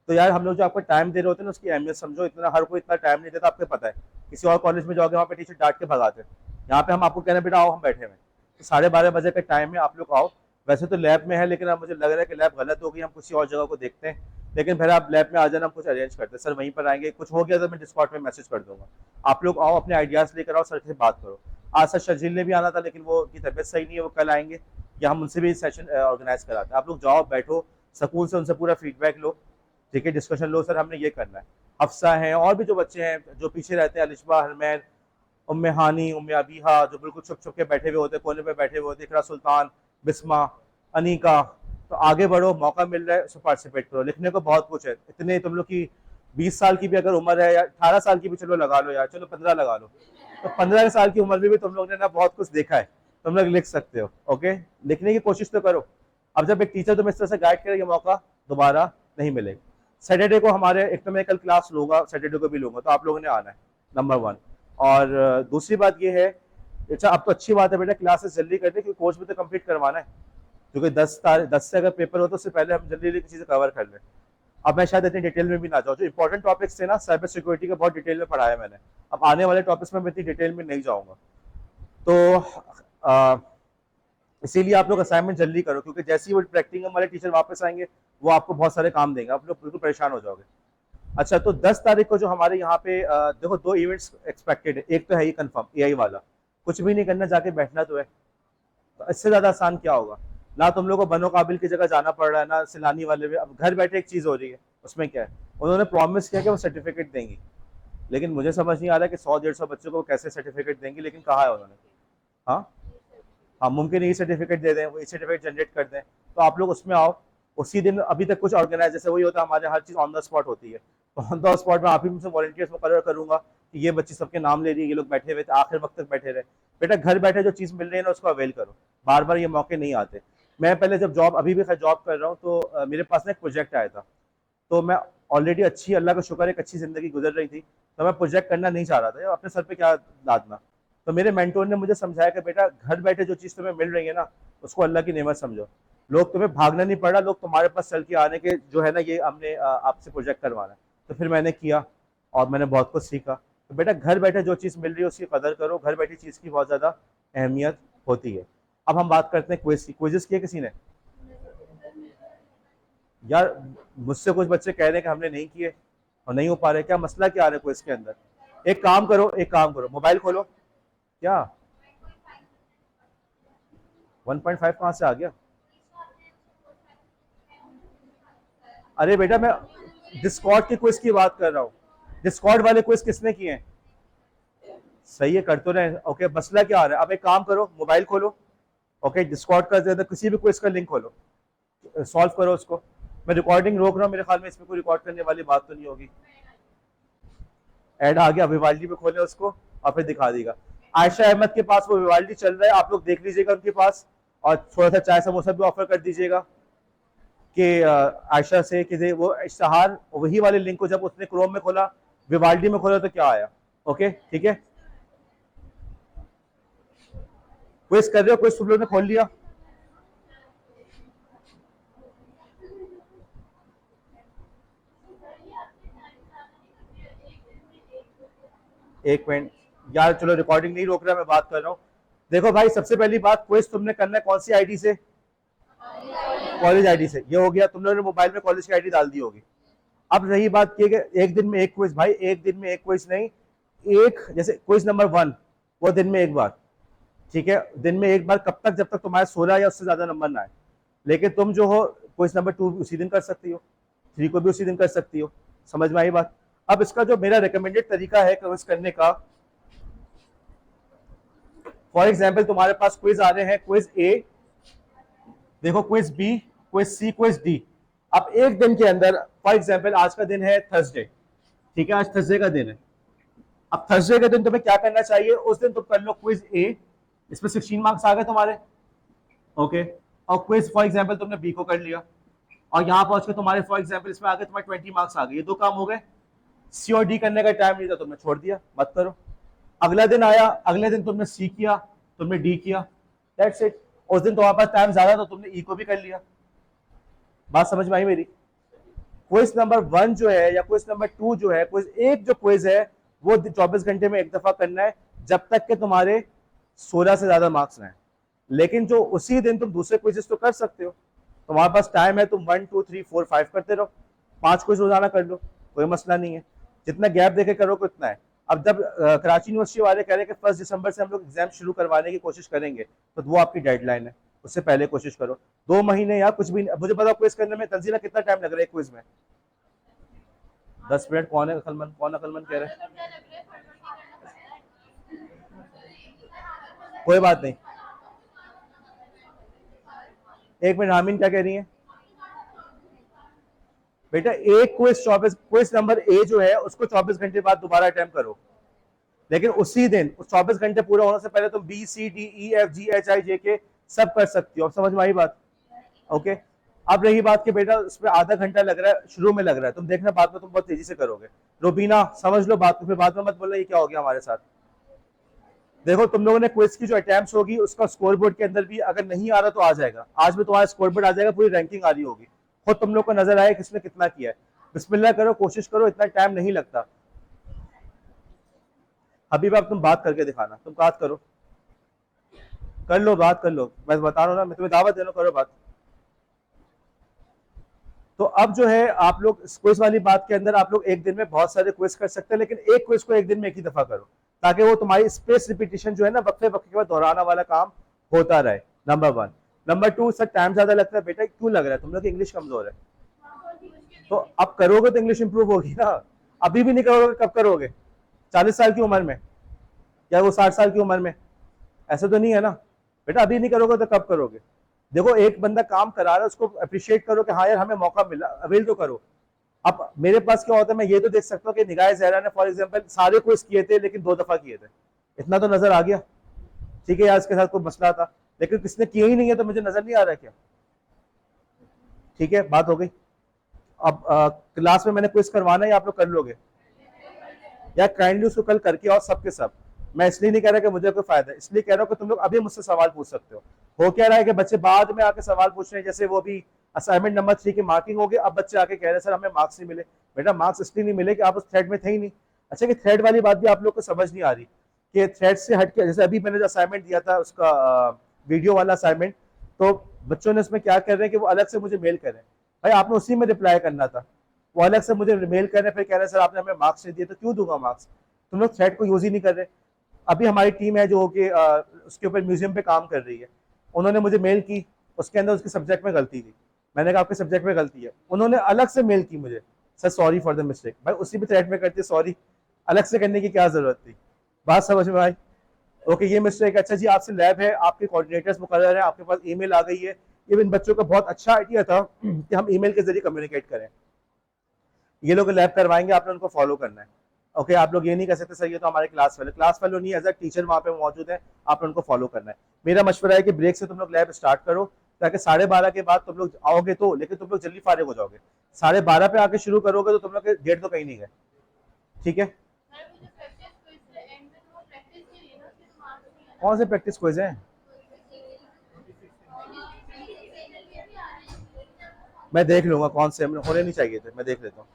तो यार हम लोग जो आपको टाइम दे रहे होते हैं ना, उसकी अहमियत समझो। इतना हर कोई इतना टाइम नहीं देता, आपको पता है। किसी और कॉलेज में जाओगे, वहाँ पे टीचर डांट के भगाते हैं। यहाँ पे हम आपको कह रहे हैं बेटा आओ, हम बैठे हुए। तो 12:30 बजे का टाइम है, आप लोग आओ। वैसे तो लैब में है, लेकिन अब मुझे लग रहा है कि लैब गलत होगी, हम किसी और जगह को देखते हैं। लेकिन फिर आप लैब में आ जाना, हम कुछ अरेंज करते हैं। सर वहीं पर आएंगे, कुछ हो गया तो मैं डिस्कॉर्ड में मैसेज कर दूंगा। आप लोग आओ, अपने आइडियाज लेकर आओ, सर से बात करो। आज सर शर्जील ने भी आना था, लेकिन वो की तबीयत सही नहीं है, वो कल आएंगे, या हम उनसे भी सेशन ऑर्गेनाइज कराते हैं। आप लोग जाओ, बैठो, सुकून से उनसे पूरा फीडबैक लो। ठीक है, डिस्कशन लो, सर हमने ये करना है। हफ्सा है और भी जो बच्चे हैं जो पीछे रहते हैं, अलिशबा, हरमैन, उम्मे हानी, उम्मे अबीहा, जो बिल्कुल छुप छुप के बैठे हुए होते हैं, कोने पे बैठे हुए होते हैं, इकरा सुल्तान, बिस्मा, अनीका, तो आगे बढ़ो, मौका मिल रहा है, उसमें पार्टिसिपेट करो। लिखने को बहुत कुछ है। इतने तुम लोग की 20 साल की भी अगर उम्र है, या 18 साल की भी चलो लगा लो यार, चलो 15 लगा लो, तो 15 साल की उम्र में भी तुम लोग ने ना बहुत कुछ देखा है, तुम लोग लिख सकते हो। ओके, लिखने की कोशिश तो करो। अब जब एक टीचर तुम्हें इस तरह से गाइड करेगा, मौका दोबारा नहीं मिलेगा। सैटरडे को हमारे, एक तो मैं कल क्लास लूंगा, सैटरडे को भी लूंगा, तो आप लोगों ने आना है, नंबर 1। और दूसरी बात ये है, अच्छा अब तो अच्छी बात है बेटा, क्लासेस जल्दी करने, क्योंकि कोर्स भी तो कंप्लीट करवाना है। क्योंकि 10 से अगर पेपर हो तो उससे पहले हम जल्दी जल्दी चीज़ें कवर कर लें। अब मैं शायद इतनी डिटेल में भी ना जाऊँ, जो इंपॉर्टेंट टॉपिक्स थे ना, साइबर सिक्योरिटी का बहुत डिटेल में पढ़ाया मैंने। अब आने वाले टॉपिक्स में मैं इतनी डिटेल में नहीं जाऊँगा। तो इसीलिए आप लोग असाइनमेंट जल्दी करो, क्योंकि जैसे ही वो प्रैक्टिकल वाले टीचर वापस आएंगे, वो आपको बहुत सारे काम देंगे, आप लोग बिल्कुल परेशान हो जाओगे। अच्छा, तो 10 तारीख को जो हमारे यहाँ पे देखो 2 इवेंट्स एक्सपेक्टेड है। एक तो है ही कंफर्म, एआई वाला, कुछ भी नहीं करना, जाके बैठना तो है। तो इससे ज्यादा आसान क्या होगा। ना तुम लोग को बनो काबिल की जगह जाना पड़ रहा है, ना सिलानी वाले में। अब घर बैठे एक चीज हो रही है, उसमें क्या है, उन्होंने प्रॉमिस किया कि वो सर्टिफिकेट देंगी, लेकिन मुझे समझ नहीं आ रहा कि 100-150 बच्चों को कैसे सर्टिफिकेट देंगी, लेकिन कहा है उन्होंने। हाँ हाँ, मुमकिन ई सर्टिफिकेट दे दें, वो ई सर्टिफिकेट जनरेट कर दें, तो आप लोग उसमें आओ उसी दिन। अभी तक कुछ ऑर्गेनाइज, जैसे वही होता है हमारे, हर चीज़ ऑन द स्पॉट होती है, तो ऑन द स्पॉट में आप ही मुझसे वॉलंटियर्स मुकर्रर करूंगा कि ये बच्चे सबके नाम ले रही है, ये लोग बैठे हुए थे, आखिर वक्त तक बैठे रहे। बेटा घर बैठे जो चीज़ मिल रही है ना, उसको अवेल करो, बार बार ये मौके नहीं आते। मैं पहले जब जॉब, अभी भी खैर जॉब कर रहा हूँ, तो मेरे पास ना एक प्रोजेक्ट आया था, तो मैं ऑलरेडी अच्छी, अल्लाह का शुक्र, एक अच्छी ज़िंदगी गुजर रही थी, तो मैं प्रोजेक्ट करना नहीं चाह रहा था, अपने सर पे क्या लादना। तो मेरे मेंटोर ने मुझे समझाया कि बेटा घर बैठे जो चीज़ तुम्हें मिल रही है ना, उसको अल्लाह की नेमत समझो। लोग, तुम्हें भागना नहीं पड़ रहा, लोग तुम्हारे पास चल के आने के जो है ना, ये हमने आपसे प्रोजेक्ट करवाना है। तो फिर मैंने किया और मैंने बहुत कुछ सीखा। तो बेटा घर बैठे जो चीज़ मिल रही है उसकी कदर करो, घर बैठी चीज़ की बहुत ज़्यादा अहमियत होती है। अब हम बात करते हैं क्विज की। क्विजेस किए किसी ने? यार मुझसे कुछ बच्चे कह रहे हैं कि हमने नहीं किए और नहीं हो पा रहे, क्या मसला क्या आ रहा है क्विज के अंदर? एक काम करो, मोबाइल खोलो। क्या 1.5 कहाँ से आ गया? अरे बेटा मैं डिस्कॉर्ड की क्विज की बात कर रहा हूँ। डिस्कॉर्ड वाले क्विज किसने किए हैं? सही है, कर तो रहे। ओके, मसला क्या आ रहा है? अब एक काम करो, मोबाइल खोलो, ओके, डिस्कॉर्ड का किसी भी क्विज का लिंक खोलो, सॉल्व करो उसको। मैं रिकॉर्डिंग रोक रहा हूँ, मेरे ख्याल में इसमें कोई रिकॉर्ड करने वाली बात तो नहीं होगी। ऐड आ गया, विवाल्डी पे खोले उसको और फिर दिखा देगा। आयशा अहमद के पास वो विवाल्डी चल रहा है, आप लोग देख लीजिएगा उनके पास, और थोड़ा सा चाय समोसा भी ऑफर कर दीजिएगा कि आयशा से कि वो इश्तहार वही वाले लिंक को जब उसने क्रोम में खोला, विवाल्डी में खोला तो क्या आया। ओके ठीक है, क्विज कर रहे हो, क्विज तुम लोगों ने खोल लिया? एक मिनट यार, चलो रिकॉर्डिंग नहीं रोक रहा, मैं बात कर रहा हूँ। देखो भाई, सबसे पहली बात, क्विज तुमने करना है कौन सी आईडी से? कॉलेज आईडी से। ये हो गया, तुम लोगों ने मोबाइल में कॉलेज की आईडी डाल दी होगी। अब रही बात की एक दिन में एक क्विज, भाई एक दिन में एक क्विज नहीं, एक जैसे क्विज नंबर 1 वो दिन में एक बार, ठीक है, दिन में एक बार, कब तक? जब तक तुम्हारे 16 या उससे ज्यादा नंबर ना आए। लेकिन तुम जो हो क्विज नंबर 2 उसी दिन कर सकती हो, 3 को भी उसी दिन कर सकती हो। समझ में आई बात? अब इसका जो मेरा रिकमेंडेड तरीका है क्विज करने का, फॉर एग्जाम्पल तुम्हारे पास क्विज आ रहे हैं, क्विज ए, देखो क्विज बी, क्विज सी, क्विज डी। अब एक दिन के अंदर, फॉर एग्जाम्पल आज का दिन है थर्सडे, ठीक है, आज थर्सडे का दिन है। अब थर्सडे के दिन तुम्हें क्या करना चाहिए? उस दिन तुम कर लो क्विज ए, इसमें 16 मार्क्स आ गए तुम्हारे, ओके। और क्विज फॉर एग्जाम्पल तुमने बी को कर लिया, और यहां पहुंच के तुम्हारे फॉर एग्जाम्पल इसमें आ गए तुम्हारे 20 मार्क्स आ गए। ये 2 काम हो गए। सी और डी करने का टाइम नहीं था, तुमने छोड़ दिया, मत करो। अगला दिन आया, अगले दिन तुमने सी किया, तुमने डी किया, दैट्स इट। उस दिन तुम्हारे पास टाइम ज्यादा तो तुमने ई को भी कर लिया। बात समझ में आई मेरी? क्विज नंबर 1 जो है या क्विज नंबर 2 जो है, क्विज एक जो क्विज है वो 24 घंटे में एक दफा करना है, जब तक के तुम्हारे 16 से ज्यादा मार्क्स ना है। लेकिन जो उसी दिन तुम दूसरे क्विजेस तो कर सकते हो, तुम्हारे पास टाइम है, तुम 1 2 3 4 5 करते रहो, 5 क्विज रोजाना कर लो, कोई मसला नहीं है। जितना गैप देके करोगे उतना है। अब जब कराची यूनिवर्सिटी वाले कह रहे हैं कि 1 दिसंबर से हम लोग एग्जाम शुरू करवाने की कोशिश करेंगे, तो वो आपकी डेडलाइन है, उससे पहले कोशिश करो। 2 महीने या कुछ भी। मुझे बताओ क्विज करने में तंजीला कितना टाइम लग रहा है क्विज में? 10 मिनट। कौन है अकलमंद? कौन अकलमंद कह रहे हैं? कोई बात नहीं, 1 मिनट। हामिन क्या कह रही है? बेटा एक क्विज 24, क्विज नंबर ए जो है उसको 24 घंटे बाद दोबारा अटेम्प्ट करो, लेकिन उसी दिन, उस 24 घंटे पूरा होने से पहले तुम B C D E F G H I J K सब कर सकती हो। अब समझ में आई बात? ओके। अब रही बात कि बेटा उसमें आधा घंटा लग रहा है, शुरू में लग रहा है, तुम देखना बाद में तुम बहुत तेजी से करोगे। रोबीना समझ लो बात को, फिर बाद में मत बोलना ये क्या हो गया हमारे साथ। देखो तुम लोगों ने क्विज की जो अटेम्प्ट्स होगी उसका स्कोर बोर्ड के अंदर भी अगर नहीं आ रहा तो आ जाएगा, आज भी तुम्हारा स्कोर बोर्ड आ जाएगा, पूरी रैंकिंग आ रही होगी, खुद तुम लोग को नजर आए किसने कितना किया है। बिस्मिल्लाह करो, कोशिश करो, इतना टाइम नहीं लगता। अभी अब तुम बात करके दिखाना, तुम बात करो, कर लो, बात कर लो, मैं बता रहा हूँ ना, मैं तुम्हें दावत दे रहा हूँ, करो बात। तो अब जो है आप लोग क्विज वाली बात के अंदर आप लोग एक दिन में बहुत सारे क्विज कर सकते हैं, लेकिन एक क्विज को एक दिन में एक ही दफा करो, ताकि वो तुम्हारी स्पेस रिपीटिशन जो है ना, वक्फे वक्फे के बाद दोहराना वाला काम होता रहे। नंबर 1। नंबर 2, सर टाइम ज्यादा लगता है। बेटा क्यों लग रहा है? तुम लोग इंग्लिश कमजोर है, तो अब करोगे तो इंग्लिश इंप्रूव होगी ना। अभी भी नहीं करोगे कब करोगे? 40 साल की उम्र में या वो 60 साल की उम्र में? ऐसा तो नहीं है ना बेटा, अभी नहीं करोगे तो कब करोगे? देखो एक बंदा काम करा रहा है, उसको अप्रिशिएट करो कि हाँ यार हमें मौका मिला, अवेल तो करो। अब मेरे पास क्या होता है, मैं ये तो देख सकता हूँ कि निगाह ज़हरा ने फॉर एग्जांपल सारे क्विज किए थे लेकिन 2 दफा किए थे, इतना तो नजर आ गया। ठीक है यार, इसके साथ कोई मसला था, लेकिन किसने किए ही नहीं है तो मुझे नजर नहीं आ रहा क्या? ठीक है, बात हो गई। अब क्लास में मैंने क्विज करवाना है, आप लोग कर लोगे या काइंडली उसको कल करके और सब के सब। मैं इसलिए नहीं कह रहा कि मुझे कोई फायदा है, इसलिए कह रहा हूँ कि तुम लोग अभी मुझसे सवाल पूछ सकते हो क्या रहा है कि बच्चे बाद में आके सवाल पूछ रहे हैं, जैसे वो भी असाइनमेंट नंबर 3 की मार्किंग हो गई, अब बच्चे आके कह रहे हैं सर हमें मार्क्स नहीं मिले। बेटा मार्क्स इसलिए नहीं मिले कि आप उस थ्रेड में थे ही नहीं। अच्छा कि थ्रेड वाली बात भी आप लोग को समझ नहीं आ रही कि थ्रेड से हट के, जैसे अभी मैंने जो असाइनमेंट दिया था उसका वीडियो वाला असाइनमेंट, तो बच्चों ने उसमें क्या कर रहे हैं कि वो अलग से मुझे मेल कर रहे हैं, भाई आपने उसी में रिप्लाई करना था, वो अलग से मुझे मेल कर रहे हैं, फिर कह रहे हैं सर आपने हमें मार्क्स नहीं दिए। तो क्यों दूंगा मार्क्स? तुम लोग थ्रेड को यूज ही नहीं कर रहे। अभी हमारी टीम है जो कि उसके ऊपर म्यूजियम पे काम कर रही है, उन्होंने मुझे मेल की, उसके अंदर उसके सब्जेक्ट में गलती थी, मैंने कहा आपके सब्जेक्ट में गलती है, उन्होंने अलग से मेल की मुझे, sir sorry for the mistake. भाई उसी भी थ्रेड में करती, सॉरी अलग से करने की क्या जरूरत थी? बात समझ में आई? ओके ये मिस्टेक। अच्छा जी आपसे लैब है, आपके कोऑर्डिनेटर्स मुकर्रर है, आपके पास ईमेल आ गई है, ये इन बच्चों का बहुत अच्छा आइडिया था कि हम ईमेल के जरिए कम्युनिकेट करें। ये लोग लैब करवाएंगे, आपने उनको फॉलो करना है। ओके, आप लोग ये नहीं कह सकते सर ये तो हमारे क्लास फेलो नहीं, एज अ टीचर वहाँ पे मौजूद है, आप उनको फॉलो करना है। मेरा मशवरा है कि ब्रेक से तुम लोग लैब स्टार्ट करो, ताकि 12:30 के बाद तुम लोग आओगे तो, लेकिन तुम लोग जल्दी फारिग हो जाओगे। 12:30 पे आके शुरू करोगे तो तुम लोग के गेट तो कहीं नहीं गए, ठीक है? कौन से प्रैक्टिस क्विज हैं? मैं देख लूंगा कौन से, होने नहीं चाहिए थे, मैं देख लेता हूँ।